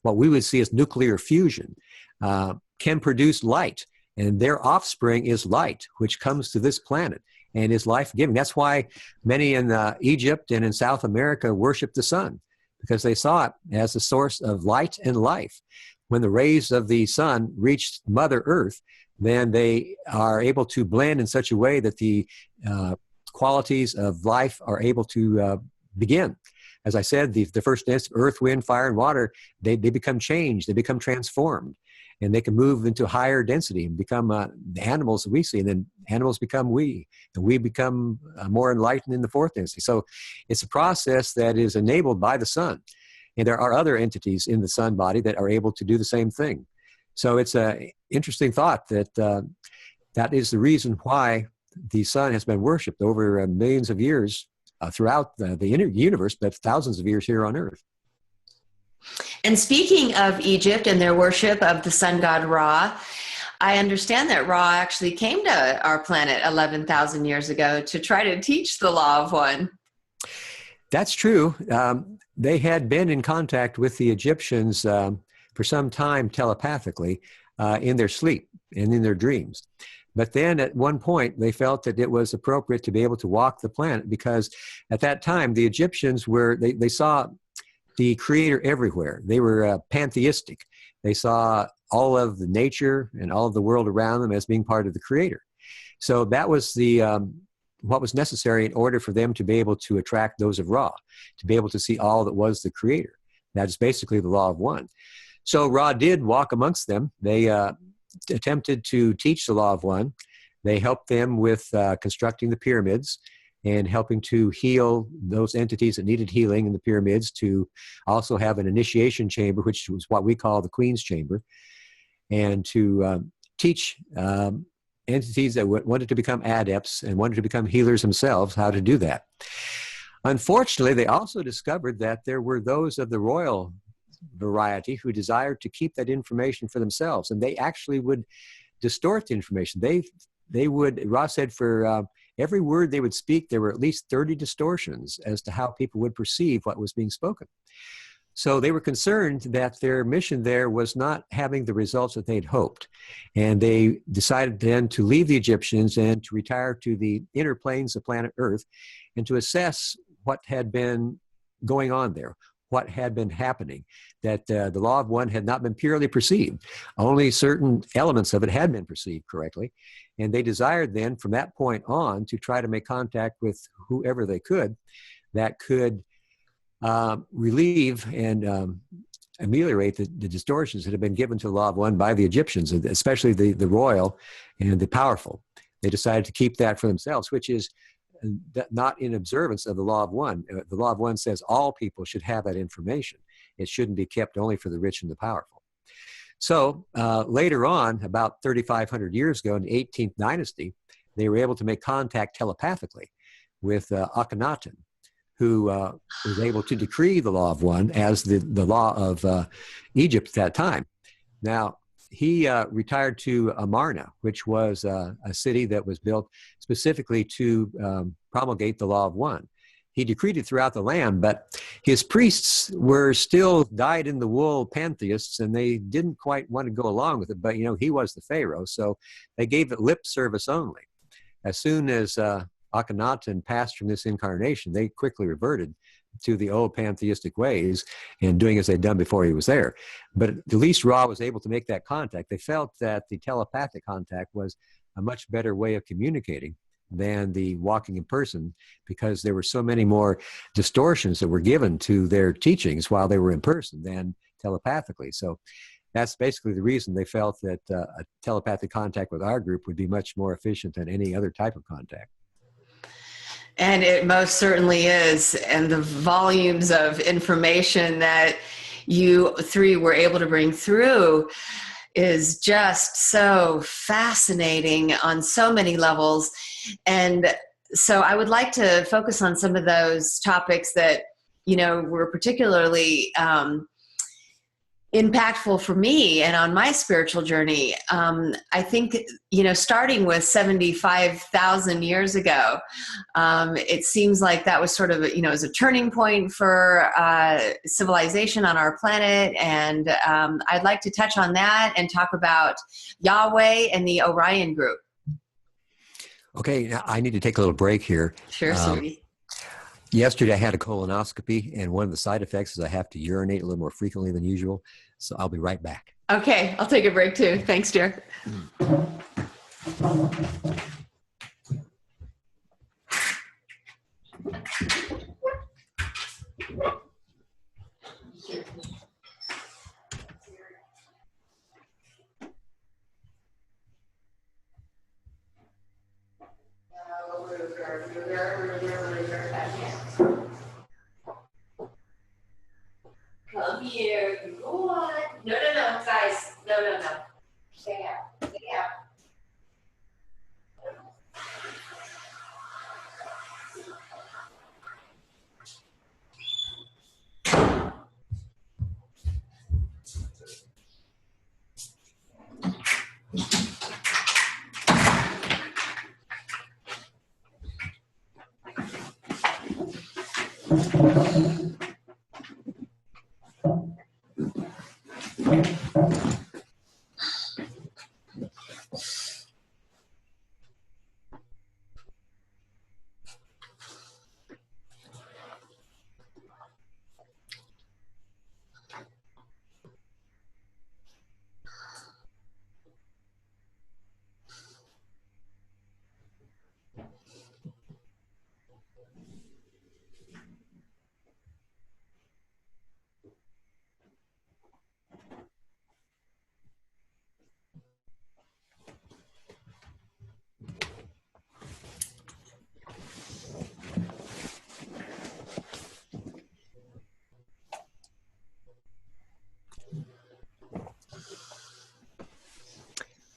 what we would see as nuclear fusion, can produce light. And their offspring is light, which comes to this planet and is life-giving. That's why many in Egypt and in South America worship the sun, because they saw it as a source of light and life. When the rays of the sun reach Mother Earth, then they are able to blend in such a way that the qualities of life are able to begin. As I said, the first density, earth, wind, fire, and water, they become changed, they become transformed. And they can move into higher density and become the animals that we see. And then animals become we, and we become more enlightened in the fourth density. So it's a process that is enabled by the sun. And there are other entities in the sun body that are able to do the same thing. So it's an interesting thought that that is the reason why the sun has been worshipped over millions of years throughout the universe, but thousands of years here on Earth. And speaking of Egypt and their worship of the sun god Ra, I understand that Ra actually came to our planet 11,000 years ago to try to teach the law of one. That's true. They had been in contact with the Egyptians for some time telepathically in their sleep and in their dreams. But then at one point, they felt that it was appropriate to be able to walk the planet, because at that time, the Egyptians they saw the Creator everywhere. They were pantheistic. They saw all of the nature and all of the world around them as being part of the Creator. So that was what was necessary in order for them to be able to attract those of Ra, to be able to see all that was the Creator. That is basically the law of one. So Ra did walk amongst them. They attempted to teach the law of one. They helped them with constructing the pyramids and helping to heal those entities that needed healing in the pyramids, to also have an initiation chamber, which was what we call the Queen's Chamber, and to teach entities that wanted to become adepts and wanted to become healers themselves how to do that. Unfortunately, they also discovered that there were those of the royal variety who desired to keep that information for themselves, and they actually would distort the information. They would, Ross said, for every word they would speak, there were at least 30 distortions as to how people would perceive what was being spoken. So they were concerned that their mission there was not having the results that they'd hoped. And they decided then to leave the Egyptians and to retire to the inner planes of planet Earth and to assess what had been going on there. what had been happening, that the law of one had not been purely perceived. Only certain elements of it had been perceived correctly. And they desired then, from that point on, to try to make contact with whoever they could that could relieve and ameliorate the distortions that had been given to the law of one by the Egyptians, especially the royal and the powerful. They decided to keep that for themselves, which is not in observance of the law of one. The law of one says all people should have that information. It shouldn't be kept only for the rich and the powerful. So later on, about 3,500 years ago in the 18th dynasty, they were able to make contact telepathically with Akhenaten, who was able to decree the law of one as the law of Egypt at that time. Now, he retired to Amarna, which was a city that was built specifically to promulgate the law of one. He decreed it throughout the land, but his priests were still dyed-in-the-wool pantheists, and they didn't quite want to go along with it. But, you know, he was the pharaoh, so they gave it lip service only. As soon as Akhenaten passed from this incarnation, they quickly reverted to the old pantheistic ways and doing as they'd done before he was there. But at least Ra was able to make that contact. They felt that the telepathic contact was a much better way of communicating than the walking in person, because there were so many more distortions that were given to their teachings while they were in person than telepathically. So that's basically the reason they felt that a telepathic contact with our group would be much more efficient than any other type of contact. And it most certainly is. And the volumes of information that you three were able to bring through is just so fascinating on so many levels. And so I would like to focus on some of those topics that, you know, were particularly impactful for me and on my spiritual journey. I think, you know, starting with 75,000 years ago, it seems like that was sort of, you know, as a turning point for civilization on our planet. And I'd like to touch on that and talk about Yahweh and the Orion group. Okay, I need to take a little break here. Sure, sweetie. Yesterday I had a colonoscopy, and one of the side effects is I have to urinate a little more frequently than usual. So I'll be right back. Okay, I'll take a break too. Thanks, dear. Come here. You go on. No, guys. No. Stay out. Stay out.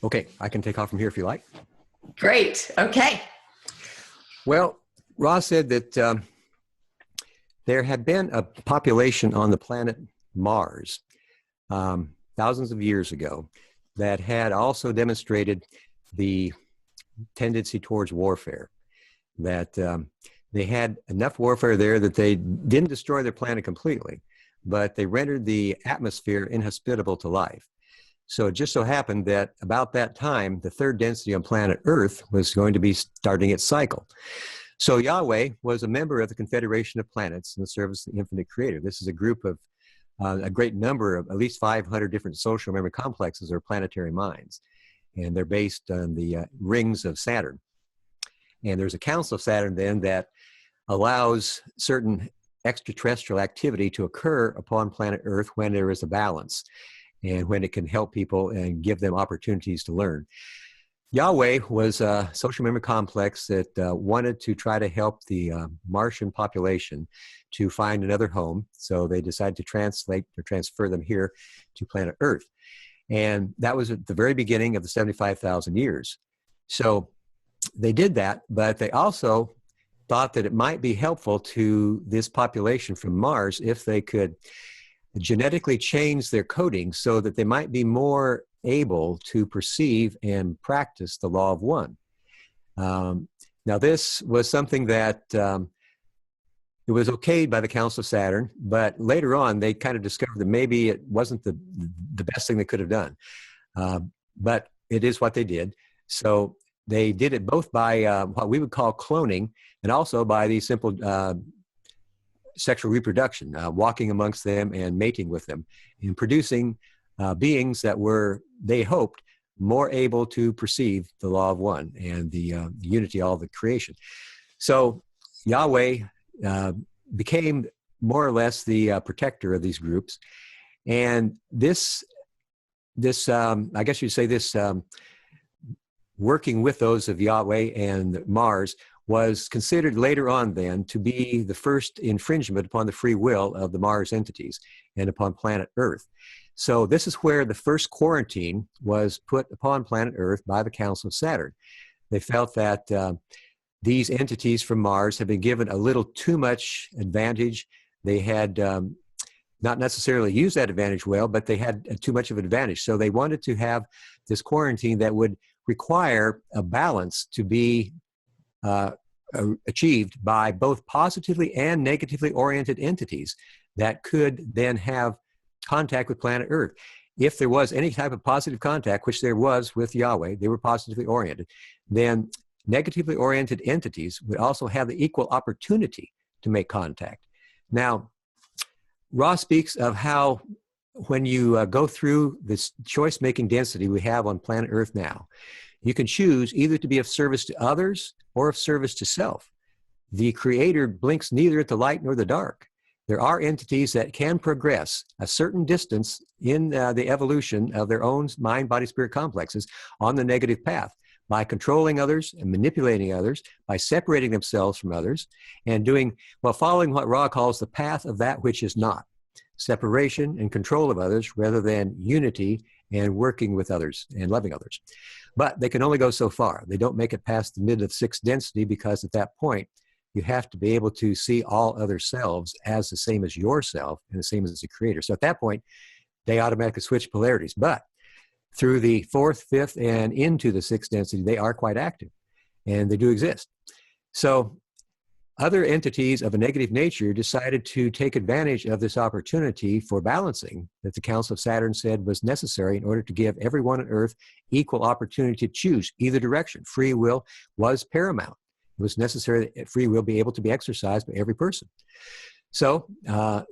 Okay, I can take off from here if you like. Great. Okay. Well, Ross said that there had been a population on the planet Mars thousands of years ago that had also demonstrated the tendency towards warfare, that they had enough warfare there that they didn't destroy their planet completely, but they rendered the atmosphere inhospitable to life. So it just so happened that about that time, the third density on planet Earth was going to be starting its cycle. So Yahweh was a member of the Confederation of Planets in the service of the Infinite Creator. This is a group of a great number of at least 500 different social memory complexes or planetary minds. And they're based on the rings of Saturn. And there's a council of Saturn then that allows certain extraterrestrial activity to occur upon planet Earth when there is a balance and when it can help people and give them opportunities to learn. Yahweh was a social memory complex that wanted to try to help the Martian population to find another home. So they decided to translate or transfer them here to planet Earth. And that was at the very beginning of the 75,000 years. So they did that, but they also thought that it might be helpful to this population from Mars if they could genetically change their coding so that they might be more able to perceive and practice the law of one. Now, this was something that it was okayed by the Council of Saturn, but later on they kind of discovered that maybe it wasn't the best thing they could have done. But it is what they did. So they did it both by what we would call cloning and also by the simple sexual reproduction, walking amongst them and mating with them and producing beings that were, they hoped, more able to perceive the law of one and the unity of all the creation. So Yahweh became more or less the protector of these groups. And this I guess you'd say this working with those of Yahweh and Mars was considered later on then to be the first infringement upon the free will of the Mars entities and upon planet Earth. So this is where the first quarantine was put upon planet Earth by the Council of Saturn. They felt that these entities from Mars had been given a little too much advantage. They had not necessarily used that advantage well, but they had too much of an advantage. So they wanted to have this quarantine that would require a balance to be achieved by both positively and negatively oriented entities that could then have contact with planet Earth. If there was any type of positive contact, which there was with Yahweh, they were positively oriented, then negatively oriented entities would also have the equal opportunity to make contact. Now, Ra speaks of how when you go through this choice-making density we have on planet Earth now, you can choose either to be of service to others or of service to self. The Creator blinks neither at the light nor the dark. There are entities that can progress a certain distance in the evolution of their own mind, body, spirit complexes on the negative path by controlling others and manipulating others, by separating themselves from others, and doing, well, following what Ra calls the path of that which is not, separation and control of others rather than unity and working with others and loving others. But they can only go so far. They don't make it past the mid of sixth density because at that point, you have to be able to see all other selves as the same as yourself and the same as the Creator. So at that point, they automatically switch polarities. But through the fourth, fifth, and into the sixth density, they are quite active, and they do exist. So other entities of a negative nature decided to take advantage of this opportunity for balancing that the Council of Saturn said was necessary in order to give everyone on Earth equal opportunity to choose either direction. Free will was paramount. It was necessary that free will be able to be exercised by every person. So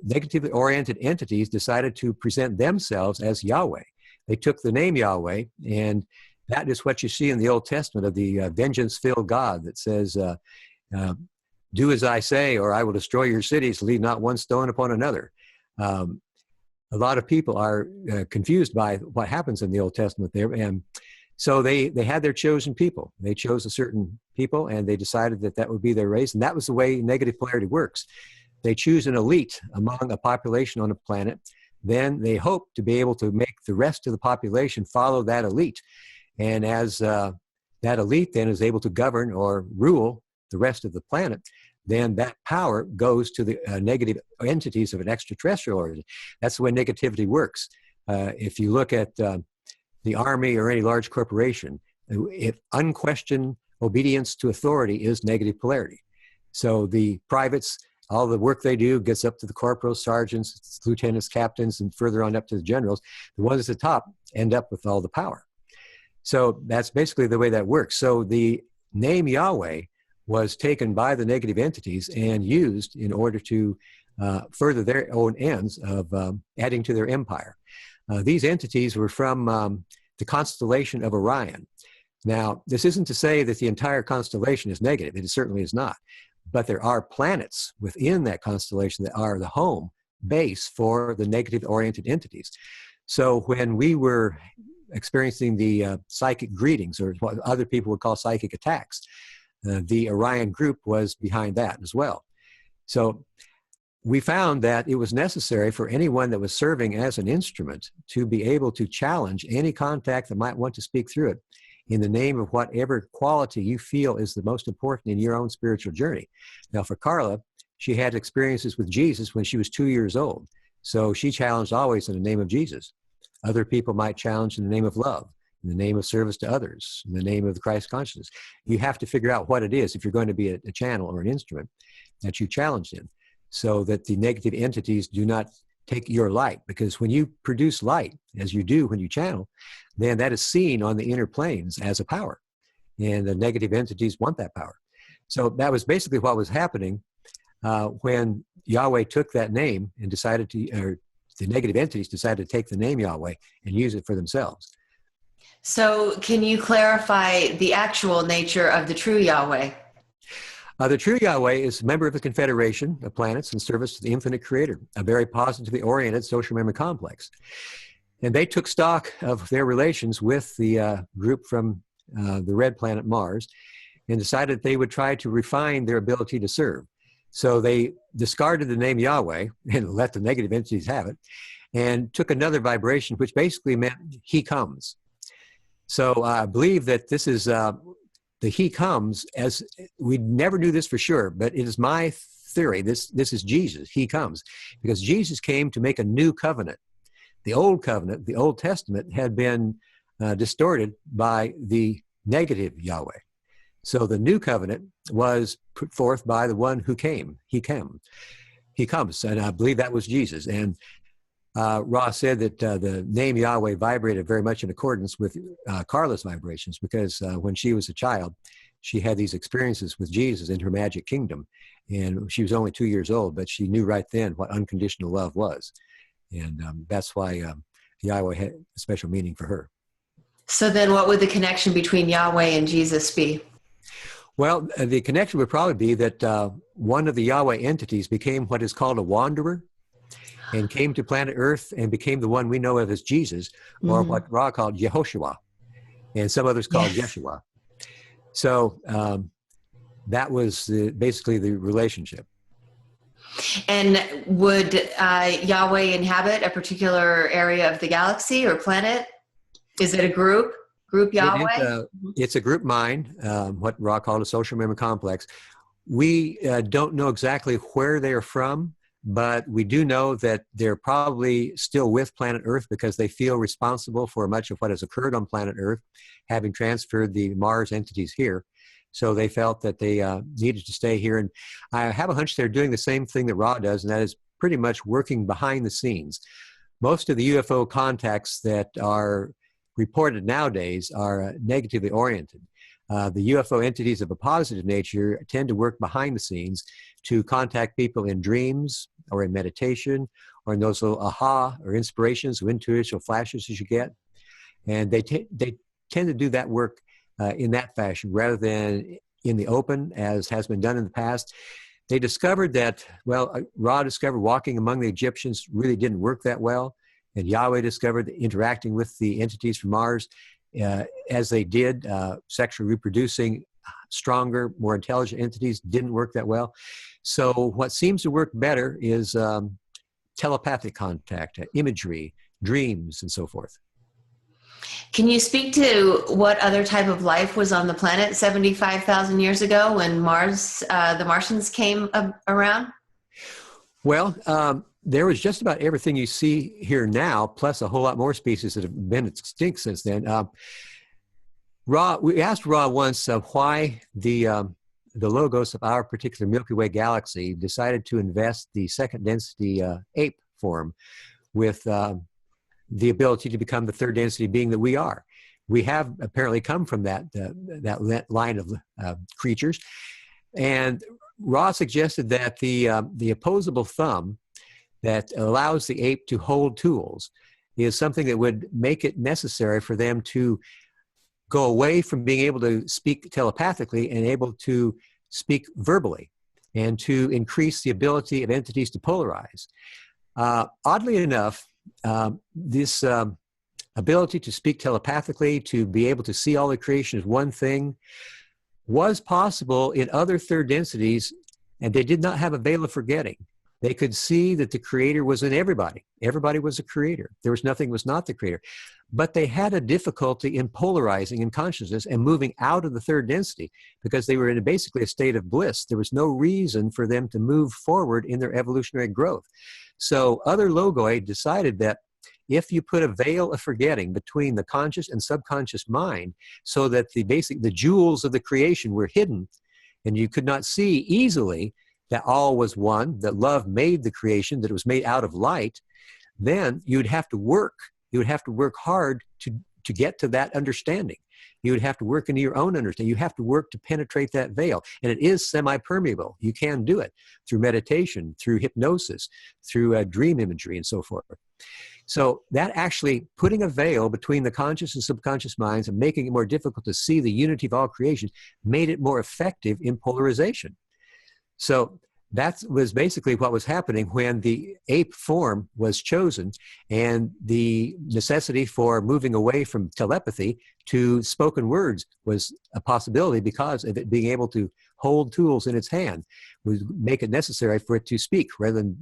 negatively oriented entities decided to present themselves as Yahweh. They took the name Yahweh, and that is what you see in the Old Testament of the vengeance-filled God that says, do as I say, or I will destroy your cities, leave not one stone upon another. A lot of people are confused by what happens in the Old Testament there, and so they had their chosen people. They chose a certain people, and they decided that that would be their race, and that was the way negative polarity works. They choose an elite among a population on a planet, then they hope to be able to make the rest of the population follow that elite. And as that elite then is able to govern or rule the rest of the planet, then that power goes to the negative entities of an extraterrestrial origin. That's the way negativity works. If you look at the army or any large corporation, if unquestioned obedience to authority is negative polarity. So the privates, all the work they do gets up to the corporals, sergeants, lieutenants, captains, and further on up to the generals. The ones at the top end up with all the power. So that's basically the way that works. So the name Yahweh was taken by the negative entities and used in order to further their own ends of adding to their empire. These entities were from the constellation of Orion. Now, this isn't to say that the entire constellation is negative. It certainly is not. But there are planets within that constellation that are the home base for the negative-oriented entities. So when we were experiencing the psychic greetings, or what other people would call psychic attacks, the Orion group was behind that as well. So we found that it was necessary for anyone that was serving as an instrument to be able to challenge any contact that might want to speak through it in the name of whatever quality you feel is the most important in your own spiritual journey. Now, for Carla, she had experiences with Jesus when she was 2 years old. So she challenged always in the name of Jesus. Other people might challenge in the name of love, in the name of service to others, in the name of the Christ consciousness. You have to figure out what it is if you're going to be a channel or an instrument that you challenged in, so that the negative entities do not take your light. Because when you produce light, as you do when you channel, then that is seen on the inner planes as a power. And the negative entities want that power. So that was basically what was happening when Yahweh took that name and decided to, or the negative entities decided to take the name Yahweh and use it for themselves. So can you clarify the actual nature of the true Yahweh? The true Yahweh is a member of the Confederation of Planets in service to the infinite creator, a very positively oriented social memory complex. And they took stock of their relations with the group from the red planet Mars and decided they would try to refine their ability to serve. So they discarded the name Yahweh and let the negative entities have it, and took another vibration, which basically meant he comes. So I believe that this is the he comes, as we never knew this for sure, but it is my theory, this is Jesus, he comes, because Jesus came to make a new covenant. The old covenant, the Old Testament, had been distorted by the negative Yahweh. So the new covenant was put forth by the one who came. He comes, and I believe that was Jesus. And Ra said that the name Yahweh vibrated very much in accordance with Carla's vibrations, because when she was a child, she had these experiences with Jesus in her magic kingdom. And she was only 2 years old, but she knew right then what unconditional love was. And that's why Yahweh had a special meaning for her. So then what would the connection between Yahweh and Jesus be? Well, the connection would probably be that one of the Yahweh entities became what is called a wanderer, and came to planet Earth and became the one we know of as Jesus, or what Ra called Yehoshua, and some others called Yeshua. So that was basically the relationship. And would Yahweh inhabit a particular area of the galaxy or planet? Is it a group Yahweh? It's a group mind, what Ra called a social memory complex. We don't know exactly where they are from, but we do know that they're probably still with planet Earth because they feel responsible for much of what has occurred on planet Earth, having transferred the Mars entities here. So they felt that they needed to stay here. And I have a hunch they're doing the same thing that Ra does, and that is pretty much working behind the scenes. Most of the UFO contacts that are reported nowadays are negatively oriented. The UFO entities of a positive nature tend to work behind the scenes to contact people in dreams or in meditation or in those little aha or inspirations or intuitional flashes as you get. And they tend to do that work in that fashion rather than in the open as has been done in the past. They discovered that, well, Ra discovered walking among the Egyptians really didn't work that well. And Yahweh discovered that interacting with the entities from Mars as they did, sexually reproducing stronger, more intelligent entities didn't work that well. So what seems to work better is telepathic contact, imagery, dreams, and so forth. Can you speak to what other type of life was on the planet 75,000 years ago when the Martians came around? Well, there was just about everything you see here now, plus a whole lot more species that have been extinct since then. We asked Ra once why the logos of our particular Milky Way galaxy decided to invest the second density ape form with the ability to become the third density being that we are. We have apparently come from that line of creatures. And Ra suggested that the opposable thumb that allows the ape to hold tools is something that would make it necessary for them to go away from being able to speak telepathically and able to speak verbally, and to increase the ability of entities to polarize. Oddly enough, this ability to speak telepathically, to be able to see all the creation as one thing, was possible in other third densities, and they did not have a veil of forgetting. They could see that the creator was in everybody. Everybody was a creator. There was nothing was not the creator. But they had a difficulty in polarizing in consciousness and moving out of the third density because they were in basically a state of bliss. There was no reason for them to move forward in their evolutionary growth. So other logoi decided that if you put a veil of forgetting between the conscious and subconscious mind so that the jewels of the creation were hidden and you could not see easily that all was one, that love made the creation, that it was made out of light, then you'd have to work. You would have to work hard to get to that understanding. You would have to work into your own understanding. You have to work to penetrate that veil. And it is semi-permeable. You can do it through meditation, through hypnosis, through dream imagery, and so forth. So that actually putting a veil between the conscious and subconscious minds and making it more difficult to see the unity of all creation made it more effective in polarization. So that was basically what was happening when the ape form was chosen, and the necessity for moving away from telepathy to spoken words was a possibility because of it being able to hold tools in its hand would make it necessary for it to speak rather than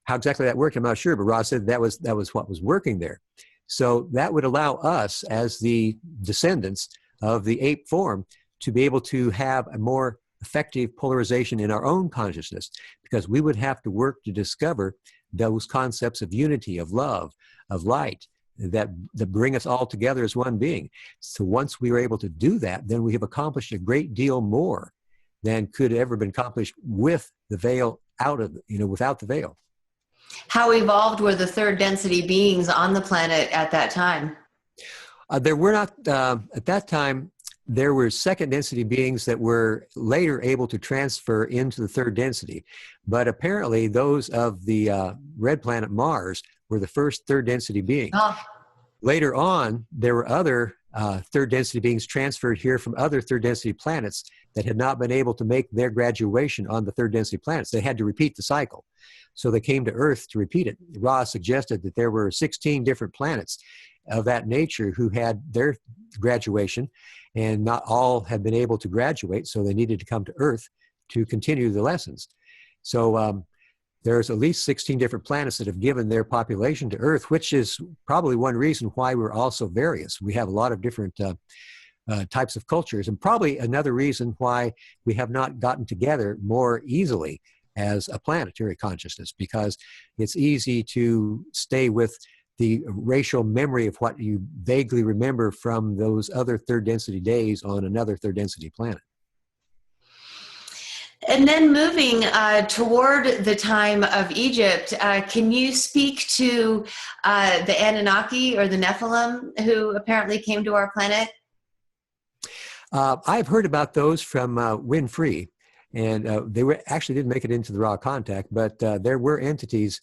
how exactly that worked. I'm not sure, but Ra said that was what was working there. So that would allow us as the descendants of the ape form to be able to have a more effective polarization in our own consciousness, because we would have to work to discover those concepts of unity, of love, of light, that bring us all together as one being. So once we were able to do that, then we have accomplished a great deal more than could ever been accomplished with the veil without the veil. How evolved were the third density beings on the planet at that time? There were not, at that time, there were second density beings that were later able to transfer into the third density. But apparently those of the red planet Mars were the first third density beings. Oh. Later on, there were other third density beings transferred here from other third density planets that had not been able to make their graduation on the third density planets. They had to repeat the cycle. So they came to Earth to repeat it. Ra suggested that there were 16 different planets of that nature who had their graduation, and not all had been able to graduate, so they needed to come to Earth to continue the lessons. So there's at least 16 different planets that have given their population to Earth, which is probably one reason why we're all so various. We have a lot of different types of cultures, and probably another reason why we have not gotten together more easily as a planetary consciousness, because it's easy to stay with the racial memory of what you vaguely remember from those other third density days on another third density planet. And then moving toward the time of Egypt, can you speak to the Anunnaki or the Nephilim who apparently came to our planet? I've heard about those from Winfrey, and they actually didn't make it into the raw contact, but there were entities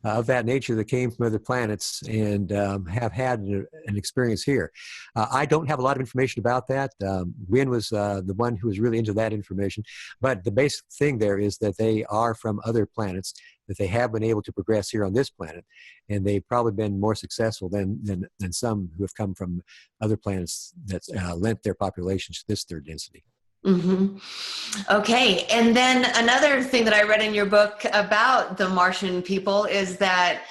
of that nature that came from other planets and have had an experience here. I don't have a lot of information about that. Wynn was the one who was really into that information. But the basic thing there is that they are from other planets, that they have been able to progress here on this planet. And they've probably been more successful than some who have come from other planets that lent their populations to this third density. Mm-hmm. Okay. And then another thing that I read in your book about the Martian people is that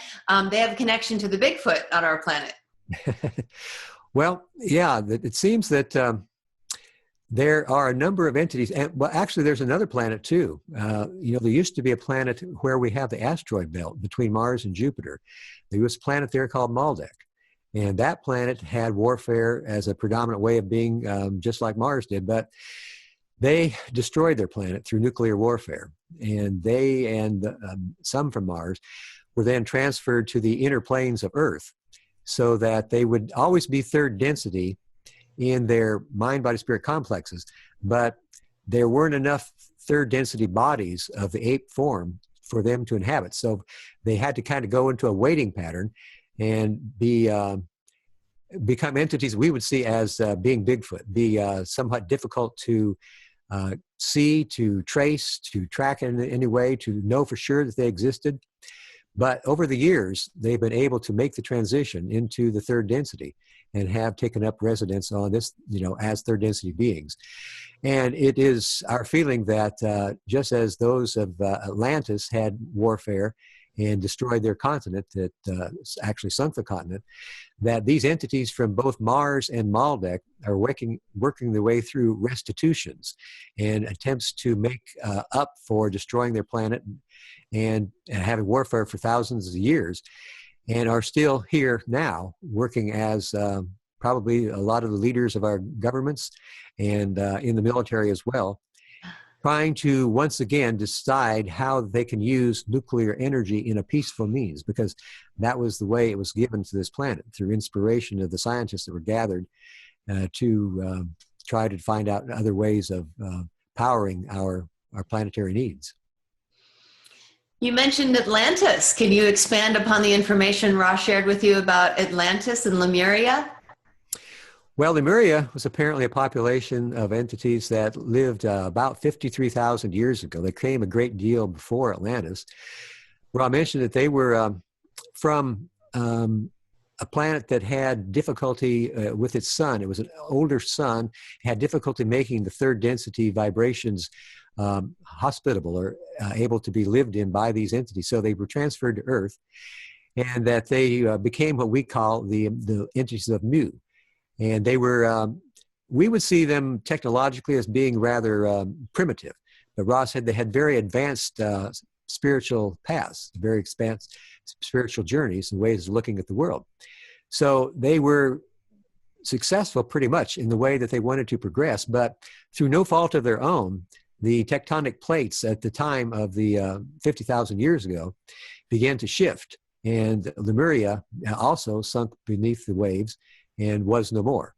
they have a connection to the Bigfoot on our planet. Well, yeah, it seems that there are a number of entities, and well, actually there's another planet too. There used to be a planet where we have the asteroid belt between Mars and Jupiter. There was a planet there called Maldek. And that planet had warfare as a predominant way of being, just like Mars did, but they destroyed their planet through nuclear warfare, and they and some from Mars were then transferred to the inner planes of Earth so that they would always be third density in their mind-body-spirit complexes, but there weren't enough third density bodies of the ape form for them to inhabit. So they had to kind of go into a waiting pattern and become entities we would see as being Bigfoot, be somewhat difficult to see, to trace, to track in any way, to know for sure that they existed. But over the years, they've been able to make the transition into the third density and have taken up residence on this, as third density beings. And it is our feeling that just as those of Atlantis had warfare and destroyed their continent, that actually sunk the continent, that these entities from both Mars and Maldek are working their way through restitutions and attempts to make up for destroying their planet and having warfare for thousands of years, and are still here now, working as probably a lot of the leaders of our governments and in the military as well, trying to once again decide how they can use nuclear energy in a peaceful means, because that was the way it was given to this planet, through inspiration of the scientists that were gathered to try to find out other ways of powering our planetary needs. You mentioned Atlantis. Can you expand upon the information Ra shared with you about Atlantis and Lemuria? Well, Lemuria was apparently a population of entities that lived about 53,000 years ago. They came a great deal before Atlantis. Ra mentioned that they were from a planet that had difficulty with its sun. It was an older sun, had difficulty making the third density vibrations hospitable or able to be lived in by these entities. So they were transferred to Earth, and that they became what we call the entities of Mu. And they were, we would see them technologically as being rather primitive. But Ra said they had very advanced spiritual paths, very advanced spiritual journeys and ways of looking at the world. So they were successful pretty much in the way that they wanted to progress, but through no fault of their own, the tectonic plates at the time of the 50,000 years ago began to shift, and Lemuria also sunk beneath the waves and was no more.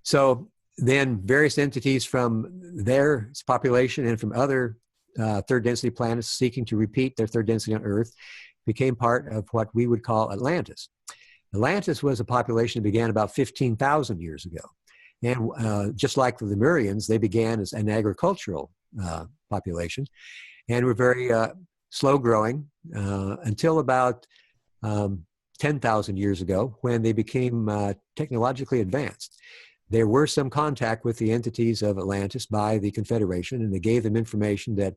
So then various entities from their population and from other third density planets seeking to repeat their third density on Earth became part of what we would call Atlantis. Atlantis was a population that began about 15,000 years ago. And just like the Lemurians, they began as an agricultural population and were very slow growing until about 10,000 years ago, when they became technologically advanced. There were some contact with the entities of Atlantis by the Confederation, and they gave them information that,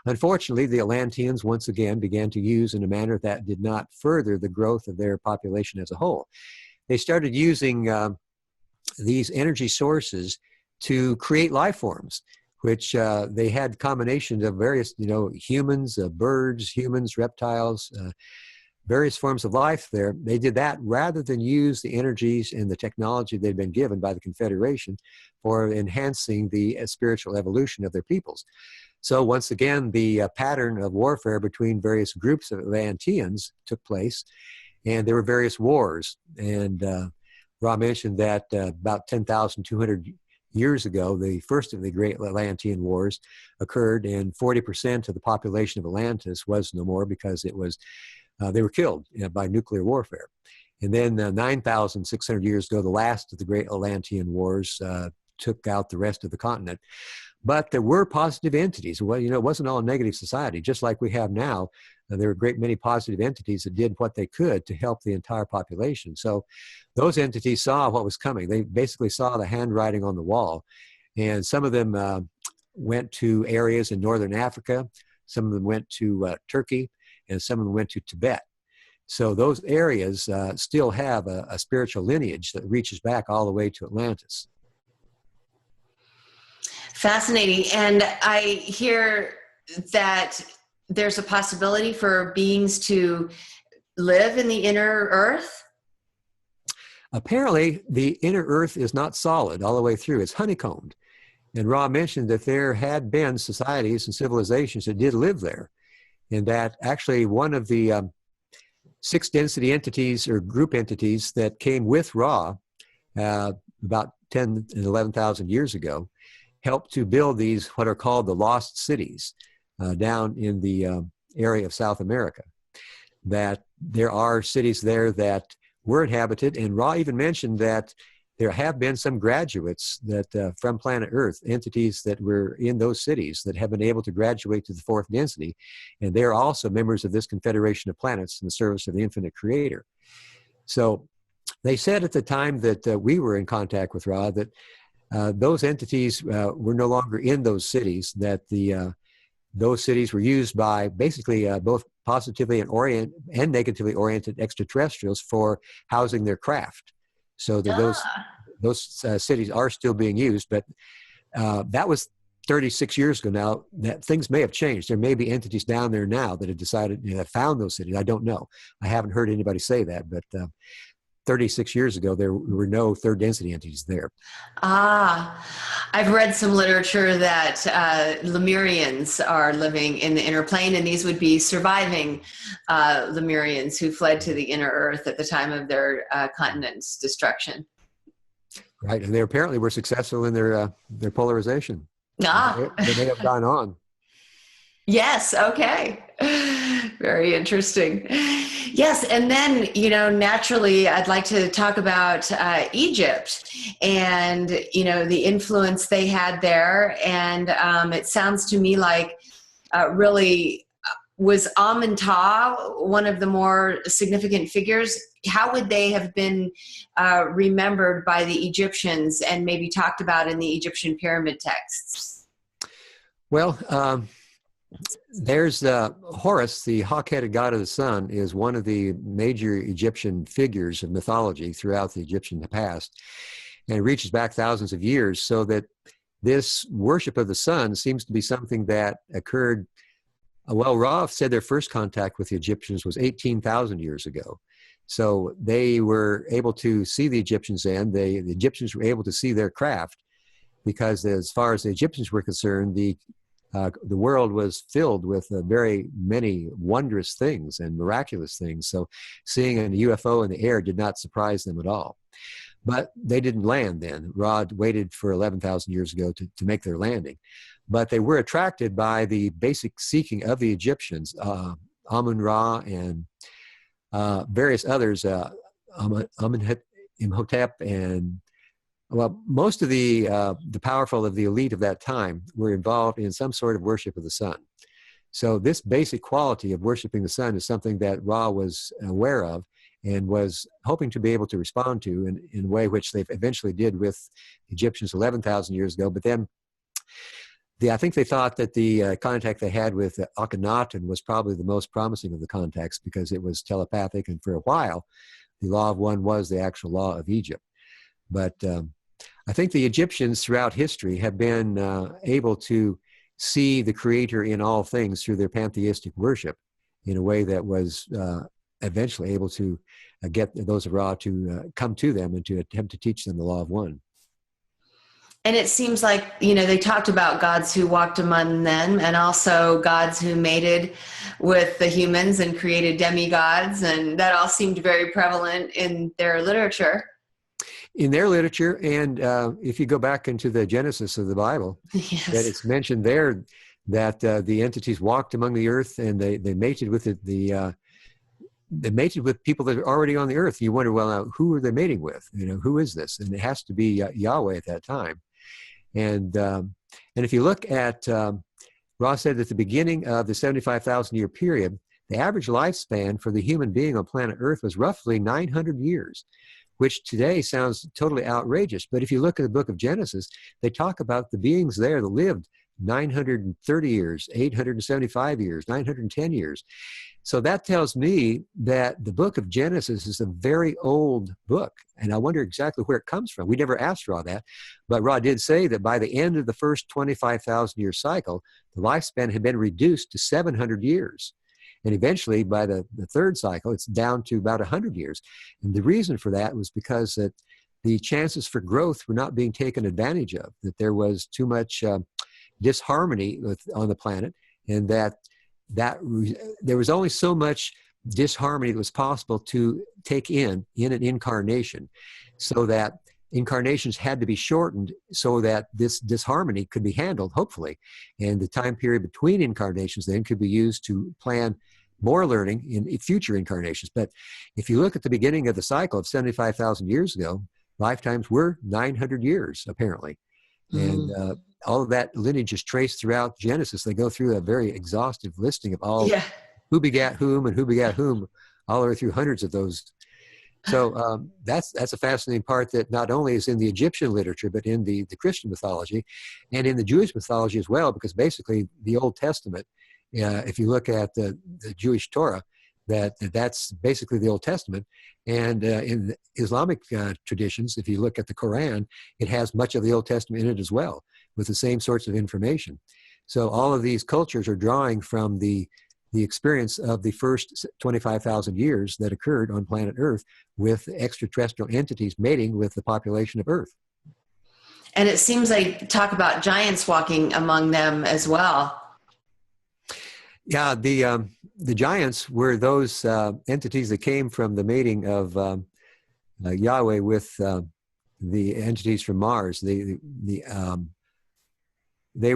unfortunately, the Atlanteans once again began to use in a manner that did not further the growth of their population as a whole. They started using these energy sources to create life forms, which they had combinations of various, humans, birds, humans, reptiles, various forms of life there. They did that rather than use the energies and the technology they'd been given by the Confederation for enhancing the spiritual evolution of their peoples. So once again, the pattern of warfare between various groups of Atlanteans took place, and there were various wars. And Ra mentioned that about 10,200 years ago, the first of the great Atlantean wars occurred, and 40% of the population of Atlantis was no more because it was they were killed by nuclear warfare. And then 9,600 years ago, the last of the great Atlantean wars took out the rest of the continent. But there were positive entities. Well, it wasn't all a negative society. Just like we have now, there were a great many positive entities that did what they could to help the entire population. So those entities saw what was coming. They basically saw the handwriting on the wall. And some of them went to areas in northern Africa. Some of them went to Turkey, and some of them went to Tibet. So those areas still have a spiritual lineage that reaches back all the way to Atlantis. Fascinating. And I hear that there's a possibility for beings to live in the inner earth. Apparently, the inner earth is not solid all the way through. It's honeycombed. And Ra mentioned that there had been societies and civilizations that did live there, and that actually one of the six density entities or group entities that came with Ra about 10 and 11,000 years ago helped to build these, what are called the lost cities, down in the area of South America. That there are cities there that were inhabited, and Ra even mentioned that there have been some graduates that from planet Earth, entities that were in those cities that have been able to graduate to the fourth density, and they are also members of this confederation of planets in the service of the infinite creator. So they said at the time that we were in contact with Ra that those entities were no longer in those cities, that those cities were used by basically both positively and negatively oriented extraterrestrials for housing their craft. So that those cities are still being used, but that was 36 years ago now. That things may have changed. There may be entities down there now that have decided, have found those cities. I don't know. I haven't heard anybody say that, but 36 years ago, there were no third density entities there. I've read some literature that Lemurians are living in the inner plane, and these would be surviving Lemurians who fled to the inner Earth at the time of their continent's destruction. Right, and they apparently were successful in their polarization. They may have gone on. Yes, okay. Very interesting. Yes, and then, naturally, I'd like to talk about Egypt and, the influence they had there. And it sounds to me like really was Amun-Ra one of the more significant figures? How would they have been remembered by the Egyptians and maybe talked about in the Egyptian pyramid texts? Well, there's Horus, the hawk-headed god of the sun, is one of the major Egyptian figures of mythology throughout the Egyptian past, and it reaches back thousands of years, so that this worship of the sun seems to be something that occurred. Well, Ra said their first contact with the Egyptians was 18,000 years ago. So they were able to see the Egyptians then. The Egyptians were able to see their craft, because as far as the Egyptians were concerned, the world was filled with very many wondrous things and miraculous things. So seeing a UFO in the air did not surprise them at all. But they didn't land then. Ra waited for 11,000 years ago to make their landing. But they were attracted by the basic seeking of the Egyptians, Amun-Ra and various others, Amenhotep, and well, most of the powerful of the elite of that time were involved in some sort of worship of the sun. So this basic quality of worshiping the sun is something that Ra was aware of and was hoping to be able to respond to in a way which they eventually did with Egyptians 11,000 years ago. But then I think they thought that the contact they had with Akhenaten was probably the most promising of the contacts, because it was telepathic, and for a while, the law of one was the actual law of Egypt. But I think the Egyptians throughout history have been able to see the creator in all things through their pantheistic worship in a way that was eventually able to get those of Ra to come to them and to attempt to teach them the law of one. And it seems like, they talked about gods who walked among them, and also gods who mated with the humans and created demigods, and that all seemed very prevalent in their literature. In their literature, and if you go back into the Genesis of the Bible, yes, that it's mentioned there that the entities walked among the earth, and they mated with they mated with people that are already on the earth. You wonder, well, now, who are they mating with? Who is this? And it has to be Yahweh at that time. And if you look at, Ross said at the beginning of the 75,000 year period, the average lifespan for the human being on planet Earth was roughly 900 years, which today sounds totally outrageous. But if you look at the book of Genesis, they talk about the beings there that lived 930 years, 875 years, 910 years. So that tells me that the book of Genesis is a very old book. And I wonder exactly where it comes from. We never asked Ra that. But Ra did say that by the end of the first 25,000 year cycle, the lifespan had been reduced to 700 years. And eventually, by the third cycle, it's down to about 100 years. And the reason for that was because that the chances for growth were not being taken advantage of, that there was too much disharmony on the planet, and that there was only so much disharmony that was possible to take in an incarnation, so that incarnations had to be shortened so that this disharmony could be handled, hopefully. And the time period between incarnations then could be used to plan more learning in future incarnations. But if you look at the beginning of the cycle of 75,000 years ago, lifetimes were 900 years, apparently. And all of that lineage is traced throughout Genesis. They go through a very exhaustive listing of all who begat whom and who begat whom, all the way through hundreds of those. So that's a fascinating part that not only is in the Egyptian literature, but in the Christian mythology and in the Jewish mythology as well, because basically the Old Testament, if you look at the Jewish Torah, that's basically the Old Testament. And in the Islamic traditions, if you look at the Quran, it has much of the Old Testament in it as well, with the same sorts of information. So all of these cultures are drawing from the experience of the first 25,000 years that occurred on planet Earth with extraterrestrial entities mating with the population of Earth. And it seems like talk about giants walking among them as well. Yeah, the giants were those entities that came from the mating of Yahweh with the entities from Mars. They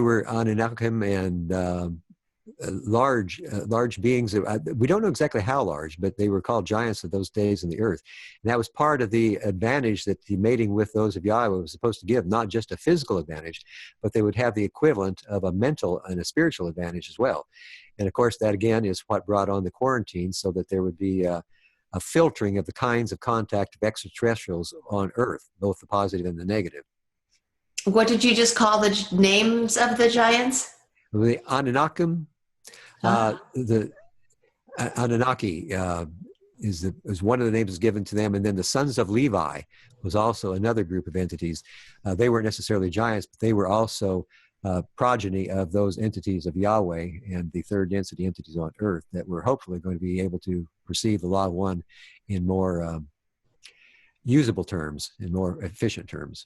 were Anunnakim and large beings. We don't know exactly how large, but they were called giants of those days in the earth. And that was part of the advantage that the mating with those of Yahweh was supposed to give, not just a physical advantage, but they would have the equivalent of a mental and a spiritual advantage as well. And of course, that again is what brought on the quarantine, so that there would be a filtering of the kinds of contact of extraterrestrials on Earth, both the positive and the negative. What did you just call the names of the giants? The Anunnakim. The Anunnaki is one of the names given to them, and then the sons of Levi was also another group of entities. They weren't necessarily giants, but they were also progeny of those entities of Yahweh and the third density entities on Earth that were hopefully going to be able to perceive the law of one in more usable terms, in more efficient terms.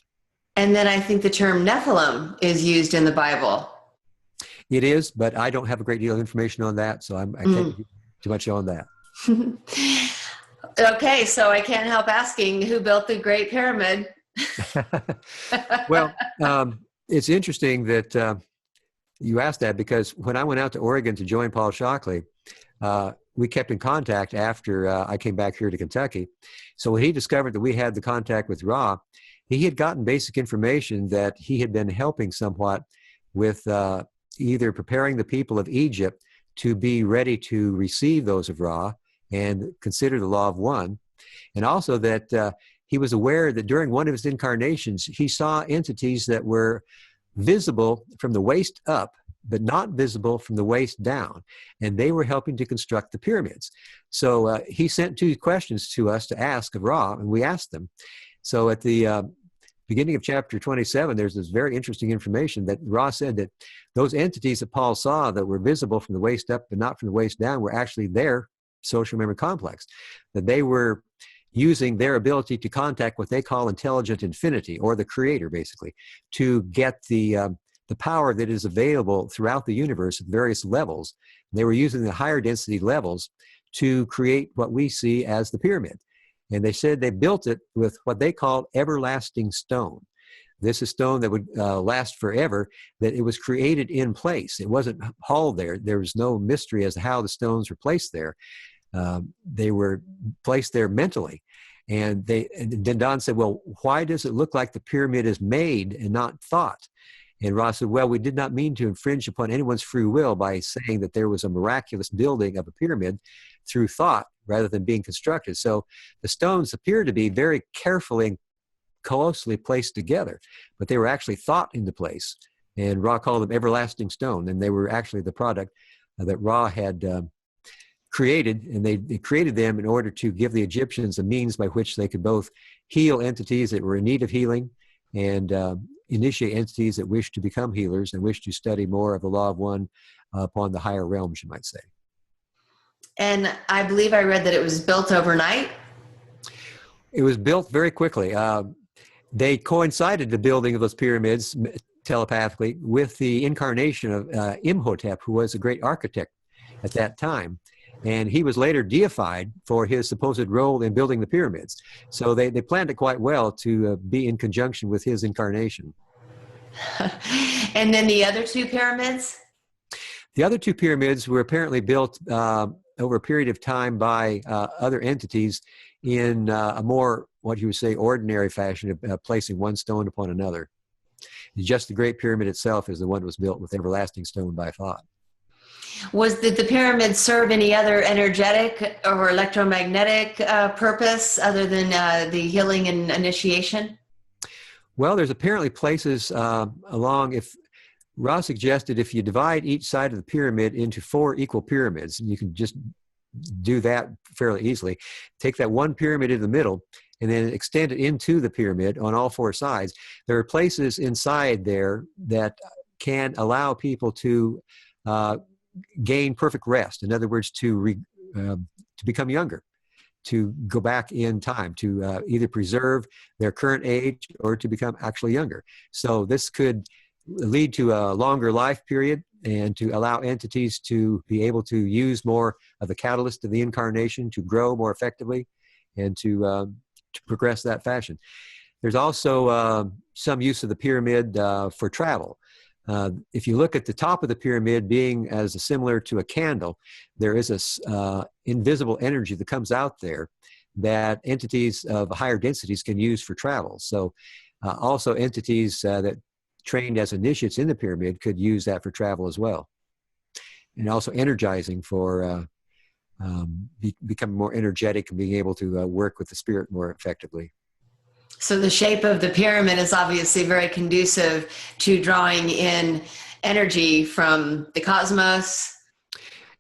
And then I think the term Nephilim is used in the Bible. It is, but I don't have a great deal of information on that, so I can't give too much on that. Okay, so I can't help asking, who built the Great Pyramid? Well, it's interesting that you asked that, because when I went out to Oregon to join Paul Shockley, we kept in contact after I came back here to Kentucky. So when he discovered that we had the contact with Ra, he had gotten basic information that he had been helping somewhat with either preparing the people of Egypt to be ready to receive those of Ra and consider the law of one. And also that he was aware that during one of his incarnations, he saw entities that were visible from the waist up, but not visible from the waist down. And they were helping to construct the pyramids. So he sent two questions to us to ask of Ra, and we asked them. So at the beginning of chapter 27, there's this very interesting information that Ra said that those entities that Paul saw that were visible from the waist up but not from the waist down were actually their social memory complex, that they were using their ability to contact what they call intelligent infinity, or the creator, basically, to get the power that is available throughout the universe at various levels. And they were using the higher density levels to create what we see as the pyramid. And they said they built it with what they called everlasting stone. This is stone that would last forever, that it was created in place. It wasn't hauled there. There was no mystery as to how the stones were placed there. They were placed there mentally. And then Don said, well, why does it look like the pyramid is made and not thought? And Ra said, well, we did not mean to infringe upon anyone's free will by saying that there was a miraculous building of a pyramid through thought rather than being constructed. So the stones appear to be very carefully and closely placed together, but they were actually thought into place. And Ra called them everlasting stone, and they were actually the product that Ra had created, and they created them in order to give the Egyptians a means by which they could both heal entities that were in need of healing and initiate entities that wish to become healers and wish to study more of the law of one upon the higher realms, you might say. And I believe I read that it was built overnight. It was built very quickly. They coincided the building of those pyramids telepathically with the incarnation of Imhotep, who was a great architect at that time. And he was later deified for his supposed role in building the pyramids. So they planned it quite well to be in conjunction with his incarnation. And then the other two pyramids? The other two pyramids were apparently built over a period of time by other entities in a more, what you would say, ordinary fashion of placing one stone upon another. Just the Great Pyramid itself is the one that was built with everlasting stone by thought. Did the pyramid serve any other energetic or electromagnetic purpose other than the healing and initiation? Well, there's apparently places along, if Ra suggested if you divide each side of the pyramid into 4 equal pyramids, and you can just do that fairly easily, take that one pyramid in the middle and then extend it into the pyramid on all 4 sides. There are places inside there that can allow people to gain perfect rest. In other words, to become younger, to go back in time, to either preserve their current age or to become actually younger. So this could lead to a longer life period and to allow entities to be able to use more of the catalyst of the incarnation to grow more effectively and to progress that fashion. There's also some use of the pyramid for travel. If you look at the top of the pyramid being as similar to a candle, there is a invisible energy that comes out there that entities of higher densities can use for travel. So also entities that trained as initiates in the pyramid could use that for travel as well. And also energizing for becoming more energetic and being able to work with the spirit more effectively. So the shape of the pyramid is obviously very conducive to drawing in energy from the cosmos.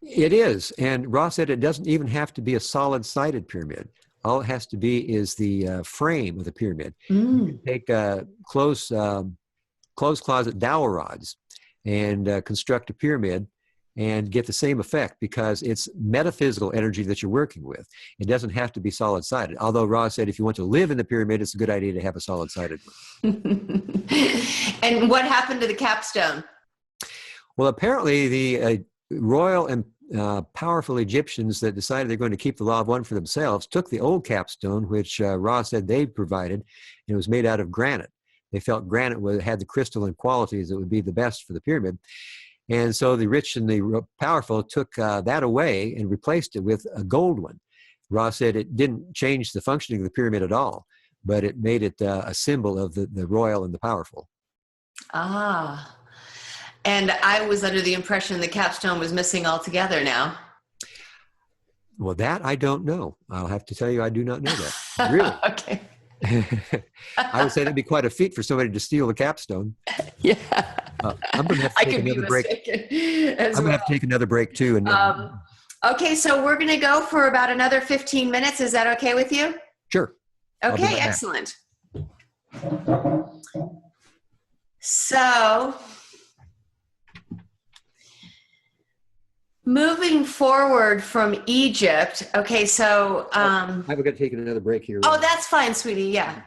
It is. And Ross said it doesn't even have to be a solid-sided pyramid. All it has to be is the frame of the pyramid. You can take closed closet dowel rods and construct a pyramid and get the same effect because it's metaphysical energy that you're working with. It doesn't have to be solid-sided. Although Ross said if you want to live in the pyramid, it's a good idea to have a solid-sided one. And what happened to the capstone? Well, apparently the royal and powerful Egyptians that decided they're going to keep the law of one for themselves took the old capstone, which Ross said they provided, and it was made out of granite. They felt granite had the crystalline qualities that would be the best for the pyramid. And so the rich and the powerful took that away and replaced it with a gold one. Ross said it didn't change the functioning of the pyramid at all, but it made it a symbol of the royal and the powerful. Ah, and I was under the impression the capstone was missing altogether now. Well, that I don't know. I'll have to tell you I do not know that. Really? Okay. I would say that'd be quite a feat for somebody to steal the capstone. Yeah. I'm going to have to take another break. I'm going to have to take another break too. And okay, so we're going to go for about another 15 minutes. Is that okay with you? Sure. Okay, excellent. So, moving forward from Egypt. Okay, so I've got to take another break here. Oh, that's fine, sweetie. Yeah.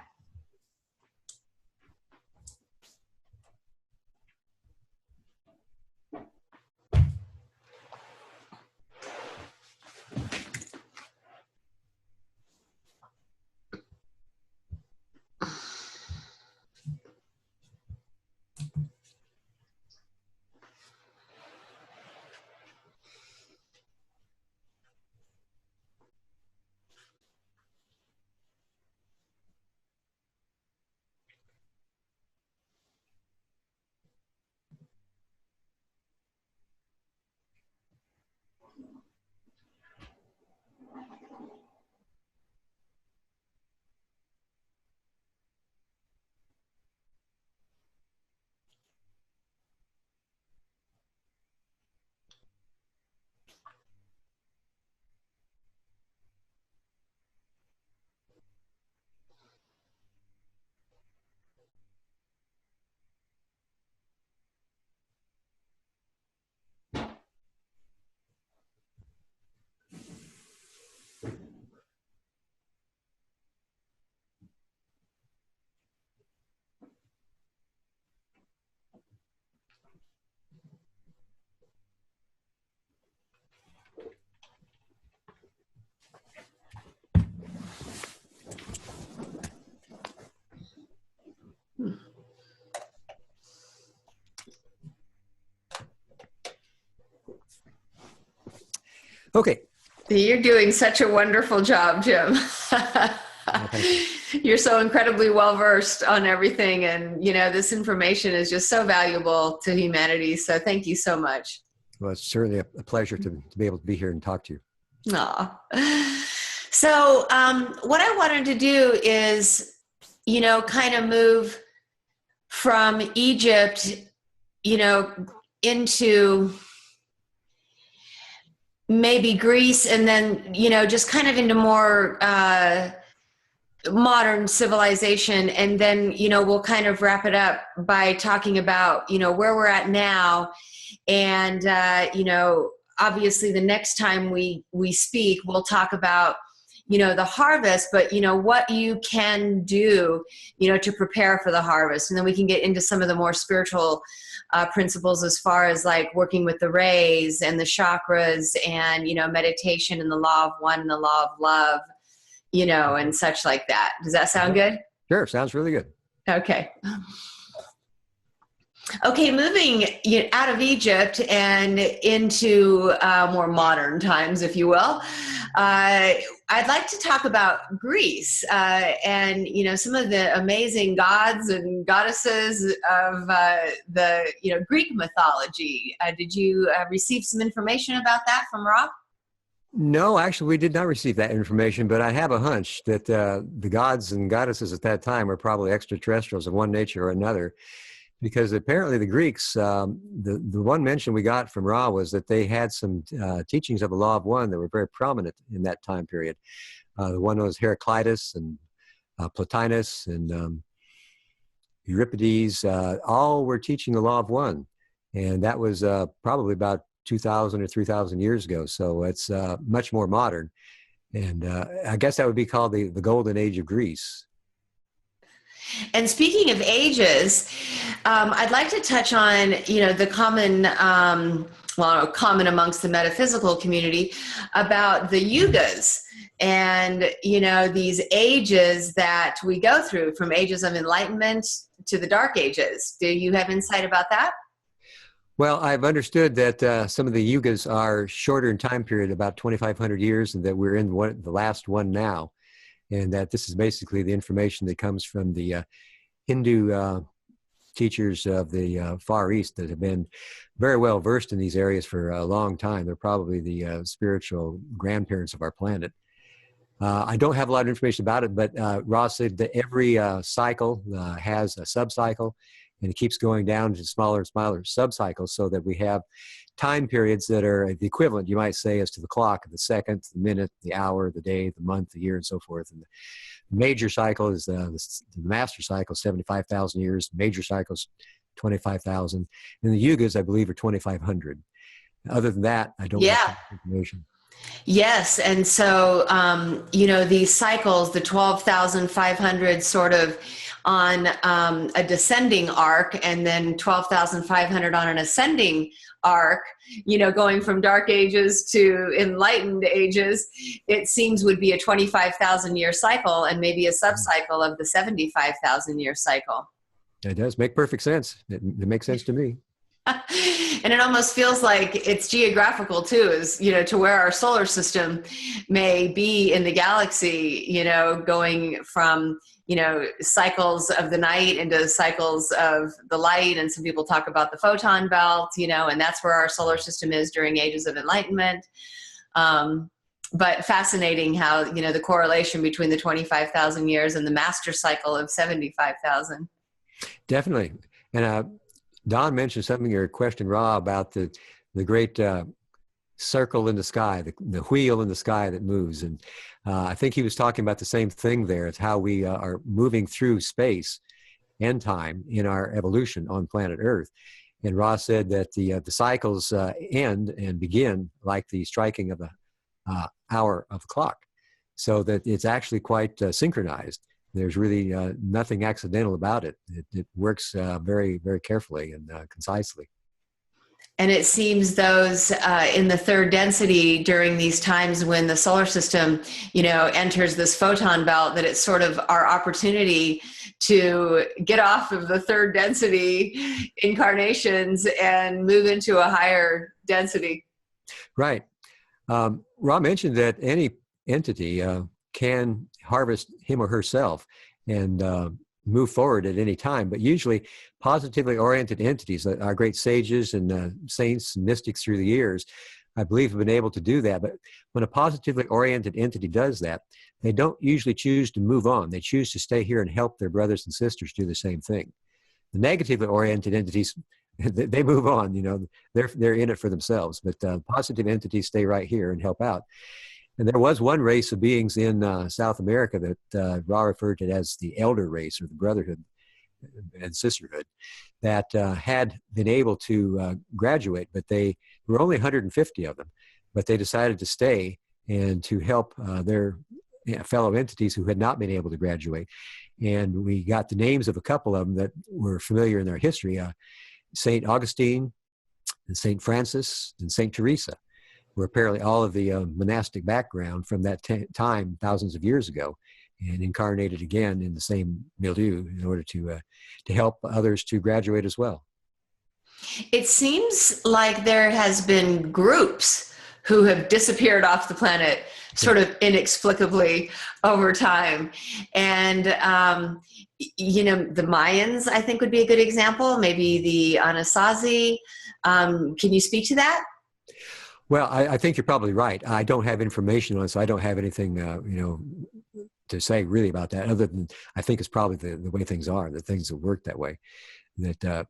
Okay. You're doing such a wonderful job, Jim. You're so incredibly well-versed on everything. And, this information is just so valuable to humanity. So thank you so much. Well, it's certainly a pleasure to be able to be here and talk to you. Aw. So what I wanted to do is, kind of move from Egypt, into maybe Greece, and then, just kind of into more modern civilization. And then, we'll kind of wrap it up by talking about, where we're at now. And, obviously the next time we speak, we'll talk about, the harvest, but, what you can do, to prepare for the harvest. And then we can get into some of the more spiritual principles as far as like working with the rays and the chakras and, meditation and the law of one and the law of love, and such like that. Does that sound good? Sure. Sounds really good. Okay. Okay, moving out of Egypt and into more modern times, if you will, I'd like to talk about Greece and, some of the amazing gods and goddesses of the, Greek mythology. Did you receive some information about that from Ra? No, actually, we did not receive that information, but I have a hunch that the gods and goddesses at that time were probably extraterrestrials of one nature or another. Because apparently the Greeks, the one mention we got from Ra was that they had some teachings of the law of one that were very prominent in that time period. The one was Heraclitus and Plotinus and Euripides, all were teaching the law of one. And that was probably about 2,000 or 3,000 years ago. So it's much more modern. And I guess that would be called the golden age of Greece. And speaking of ages, I'd like to touch on, the common amongst the metaphysical community about the yugas and, these ages that we go through, from ages of enlightenment to the dark ages. Do you have insight about that? Well, I've understood that some of the yugas are shorter in time period, about 2,500 years, and that we're in the last one now. And that this is basically the information that comes from the Hindu teachers of the Far East that have been very well versed in these areas for a long time. They're probably the spiritual grandparents of our planet. I don't have a lot of information about it, but Ross said that every cycle has a subcycle, and it keeps going down to smaller and smaller subcycles, so that we have time periods that are the equivalent, you might say, as to the clock, the second, the minute, the hour, the day, the month, the year, and so forth. And the major cycle is the master cycle, 75,000 years. Major cycles, 25,000. And the yugas, I believe, are 2,500. Other than that, I don't have information. Yes. And so, these cycles, the 12,500 sort of on a descending arc, and then 12,500 on an ascending arc, going from dark ages to enlightened ages, it seems would be a 25,000 year cycle, and maybe a subcycle of the 75,000 year cycle. It does make perfect sense. It makes sense to me. And it almost feels like it's geographical too, is, to where our solar system may be in the galaxy, going from, cycles of the night into cycles of the light. And some people talk about the photon belt, and that's where our solar system is during ages of enlightenment. But fascinating how, the correlation between the 25,000 years and the master cycle of 75,000. Definitely. And Don mentioned something in your question, Ra, about the great circle in the sky, the wheel in the sky that moves. And I think he was talking about the same thing there. It's how we are moving through space and time in our evolution on planet Earth. And Ra said that the cycles end and begin like the striking of the hour of the clock, so that it's actually quite synchronized. There's really nothing accidental about it. It works very, very carefully and concisely. And it seems those in the third density during these times when the solar system, enters this photon belt, that it's sort of our opportunity to get off of the third density incarnations and move into a higher density. Right. Ra mentioned that any entity can harvest him or herself and move forward at any time, but usually positively oriented entities, our great sages and saints and mystics through the years, I believe, have been able to do that. But when a positively oriented entity does that, they don't usually choose to move on. They choose to stay here and help their brothers and sisters do the same thing. The negatively oriented entities, they move on, you know, they're in it for themselves, but positive entities stay right here and help out. And there was one race of beings in South America that Ra referred to as the elder race, or the brotherhood and sisterhood, that had been able to graduate, but there were only 150 of them, but they decided to stay and to help their fellow entities who had not been able to graduate. And we got the names of a couple of them that were familiar in their history, St. Augustine and St. Francis and St. Teresa, were apparently all of the monastic background from that time, thousands of years ago, and incarnated again in the same milieu in order to help others to graduate as well. It seems like there has been groups who have disappeared off the planet sort of inexplicably over time. And, you know, the Mayans, I think, would be a good example, maybe the Anasazi. Can you speak to that? Well, I think you're probably right. I don't have information on it, so I don't have anything, you know, to say really about that, other than I think it's probably the way things are, the things that work that way. That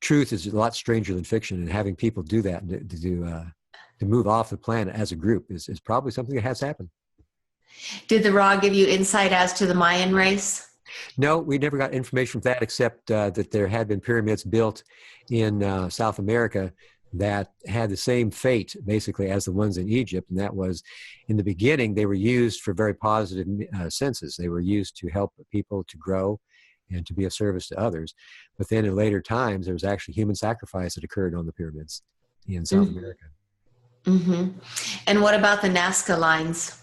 truth is a lot stranger than fiction, and having people do that to move off the planet as a group is probably something that has happened. Did the Ra give you insight as to the Mayan race? No, we never got information from that, except that there had been pyramids built in South America that had the same fate, basically, as the ones in Egypt. And that was, in the beginning, they were used for very positive senses. They were used to help people to grow and to be of service to others. But then in later times, there was actually human sacrifice that occurred on the pyramids in South America. Mm-hmm. And what about the Nazca lines?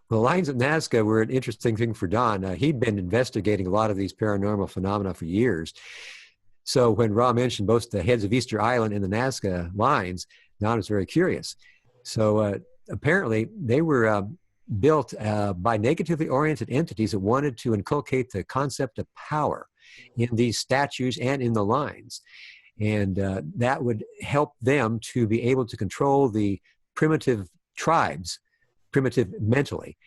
Well, the lines of Nazca were an interesting thing for Don. He'd been investigating a lot of these paranormal phenomena for years. So when Ra mentioned both the heads of Easter Island and the Nazca lines, Don was very curious. So apparently they were built by negatively oriented entities that wanted to inculcate the concept of power in these statues and in the lines. And that would help them to be able to control the primitive tribes, primitive mentally,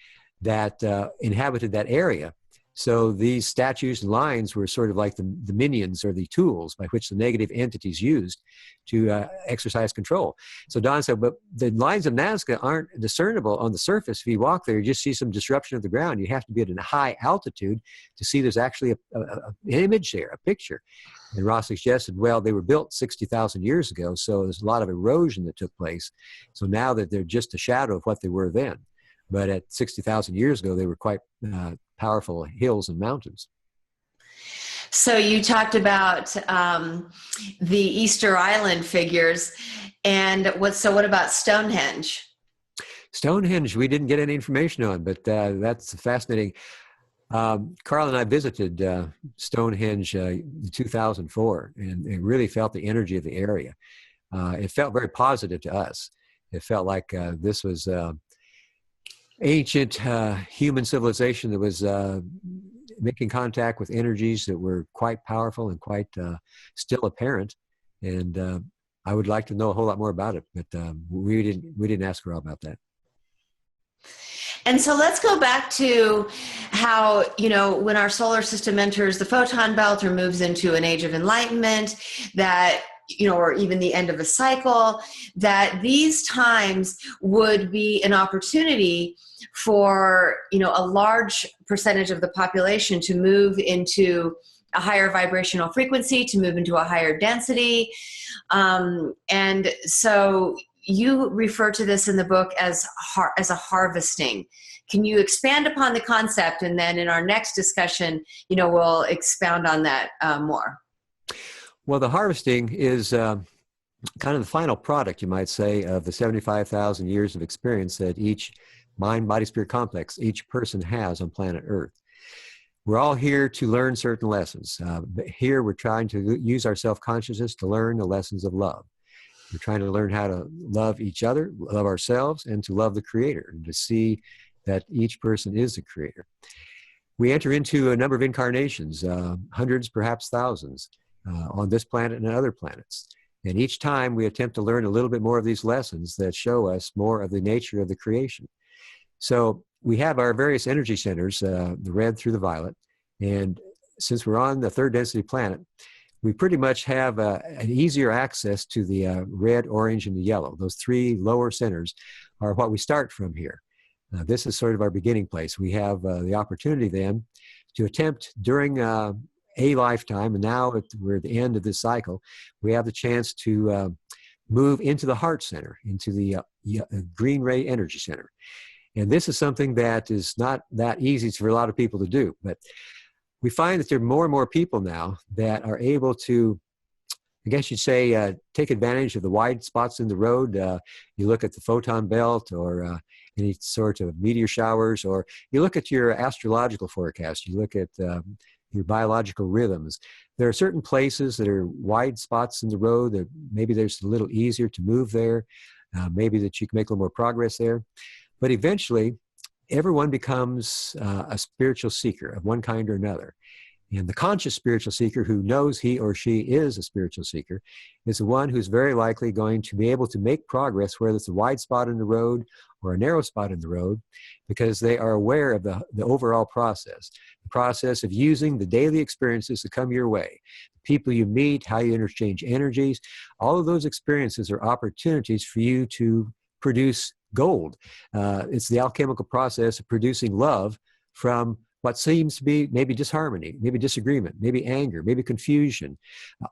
that inhabited that area. So these statues and lines were sort of like the minions, or the tools by which the negative entities used to exercise control. So Don said, but the lines of Nazca aren't discernible on the surface. If you walk there, you just see some disruption of the ground. You have to be at a high altitude to see there's actually an image there, a picture. And Ross suggested, well, they were built 60,000 years ago, so there's a lot of erosion that took place. So now that they're just a shadow of what they were then. But at 60,000 years ago, they were quite powerful hills and mountains. So you talked about the Easter Island figures, and what about Stonehenge? Stonehenge, we didn't get any information on, but that's fascinating. Carl and I visited Stonehenge in 2004, and really felt the energy of the area. It felt very positive to us. It felt like this was ancient human civilization that was making contact with energies that were quite powerful and quite still apparent. And I would like to know a whole lot more about it, but we didn't ask her about that. And so let's go back to how, you know, when our solar system enters the photon belt or moves into an age of enlightenment, that, you know, or even the end of a cycle, that these times would be an opportunity for, you know, a large percentage of the population to move into a higher vibrational frequency, to move into a higher density. And so you refer to this in the book as a harvesting. Can you expand upon the concept? And then in our next discussion, you know, we'll expound on that more. Well, the harvesting is kind of the final product, you might say, of the 75,000 years of experience that each mind, body, spirit complex, each person has on planet Earth. We're all here to learn certain lessons. Here we're trying to use our self-consciousness to learn the lessons of love. We're trying to learn how to love each other, love ourselves, and to love the Creator, and to see that each person is the Creator. We enter into a number of incarnations, hundreds, perhaps thousands, on this planet and other planets. And each time we attempt to learn a little bit more of these lessons that show us more of the nature of the creation. So we have our various energy centers, the red through the violet. And since we're on the third density planet, we pretty much have an easier access to the red, orange, and the yellow. Those three lower centers are what we start from here. This is sort of our beginning place. We have the opportunity then to attempt during a lifetime, and now we're at the end of this cycle, we have the chance to move into the heart center, into the green ray energy center. And this is something that is not that easy for a lot of people to do, but we find that there are more and more people now that are able to, I guess you'd say, take advantage of the wide spots in the road. You look at the photon belt or any sort of meteor showers, or you look at your astrological forecast, you look at your biological rhythms. There are certain places that are wide spots in the road that maybe there's a little easier to move there, maybe that you can make a little more progress there. But eventually, everyone becomes a spiritual seeker of one kind or another. And the conscious spiritual seeker who knows he or she is a spiritual seeker is the one who's very likely going to be able to make progress, whether it's a wide spot in the road or a narrow spot in the road, because they are aware of the overall process, the process of using the daily experiences that come your way, the people you meet, how you interchange energies. All of those experiences are opportunities for you to produce gold. It's the alchemical process of producing love from what seems to be maybe disharmony, maybe disagreement, maybe anger, maybe confusion.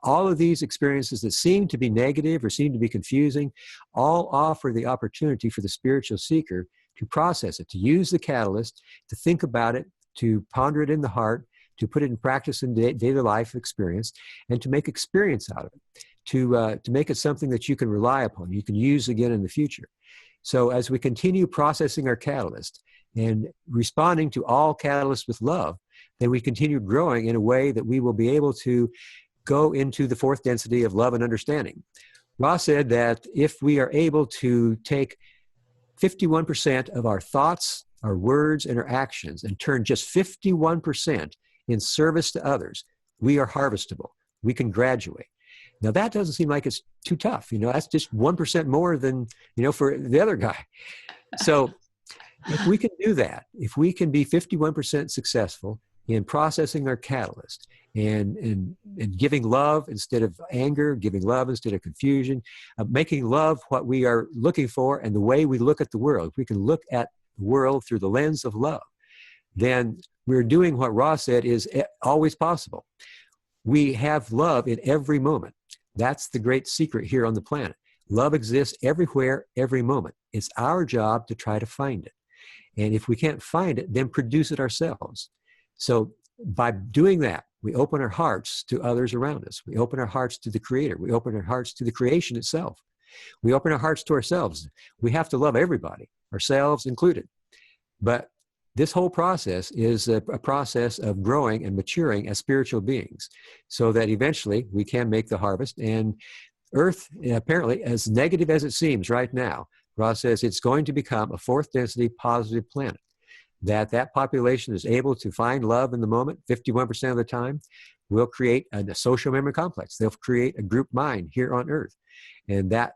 All of these experiences that seem to be negative or seem to be confusing all offer the opportunity for the spiritual seeker to process it, to use the catalyst, to think about it, to ponder it in the heart, to put it in practice in daily life experience, and to make experience out of it, to make it something that you can rely upon, you can use again in the future. So as we continue processing our catalyst and responding to all catalysts with love, then we continue growing in a way that we will be able to go into the fourth density of love and understanding. Ra said that if we are able to take 51% of our thoughts, our words, and our actions and turn just 51% in service to others, we are harvestable. We can graduate. Now, that doesn't seem like it's too tough. That's just 1% more than, for the other guy. So if we can do that, if we can be 51% successful in processing our catalyst and giving love instead of anger, giving love instead of confusion, making love what we are looking for and the way we look at the world, if we can look at the world through the lens of love, then we're doing what Ra said is always possible. We have love in every moment. That's the great secret here on the planet. Love exists everywhere, every moment. It's our job to try to find it. And if we can't find it, then produce it ourselves. So by doing that, we open our hearts to others around us. We open our hearts to the Creator. We open our hearts to the creation itself. We open our hearts to ourselves. We have to love everybody, ourselves included. But this whole process is a process of growing and maturing as spiritual beings so that eventually we can make the harvest. And Earth, apparently, as negative as it seems right now, Ra says it's going to become a fourth density positive planet. That population is able to find love in the moment 51% of the time, will create a social memory complex. They'll create a group mind here on Earth. And that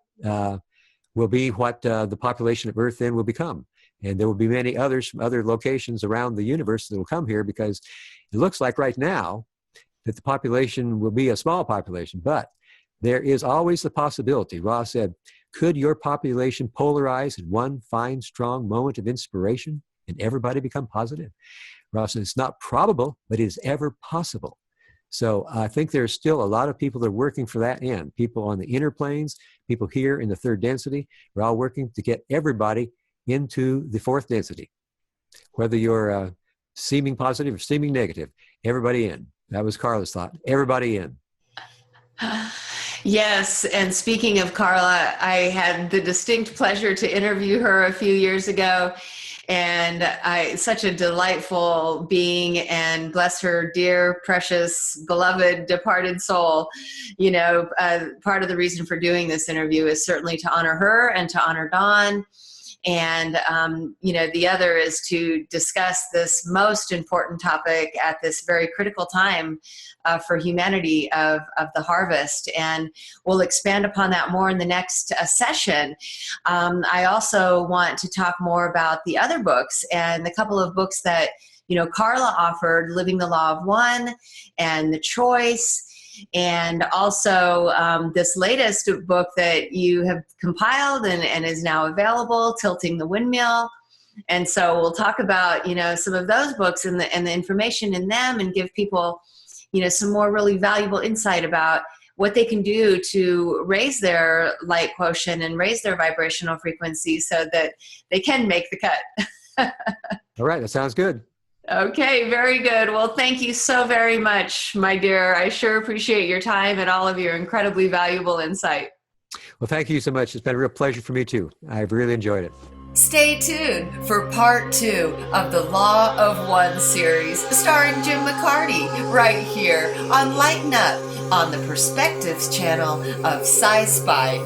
will be what the population of Earth then will become. And there will be many others from other locations around the universe that will come here, because it looks like right now that the population will be a small population, but there is always the possibility. Ra said, could your population polarize in one fine, strong moment of inspiration and everybody become positive? Ra said, it's not probable, but it is ever possible. So I think there's still a lot of people that are working for that end. People on the inner planes, people here in the third density, we're all working to get everybody into the fourth density. Whether you're seeming positive or seeming negative, everybody in. That was Carla's thought. Everybody in. Yes, and speaking of Carla, I had the distinct pleasure to interview her a few years ago. and such a delightful being, and bless her dear, precious, beloved, departed soul. You know, part of the reason for doing this interview is certainly to honor her and to honor Don. And, you know, the other is to discuss this most important topic at this very critical time for humanity of the harvest. And we'll expand upon that more in the next session. I also want to talk more about the other books, and the couple of books that, you know, Carla offered, Living the Law of One and The Choice. And also this latest book that you have compiled and is now available, Tilting the Windmill. And so we'll talk about, you know, some of those books and the information in them, and give people, you know, some more really valuable insight about what they can do to raise their light quotient and raise their vibrational frequency so that they can make the cut. All right, that sounds good. Okay, very good. Well, thank you so very much, my dear. I sure appreciate your time and all of your incredibly valuable insight. Well, thank you so much. It's been a real pleasure for me too. I've really enjoyed it. Stay tuned for part 2 of the Law of One series, starring Jim McCarty, right here on Lighten Up on the Perspectives channel of Sci-Spi.tv.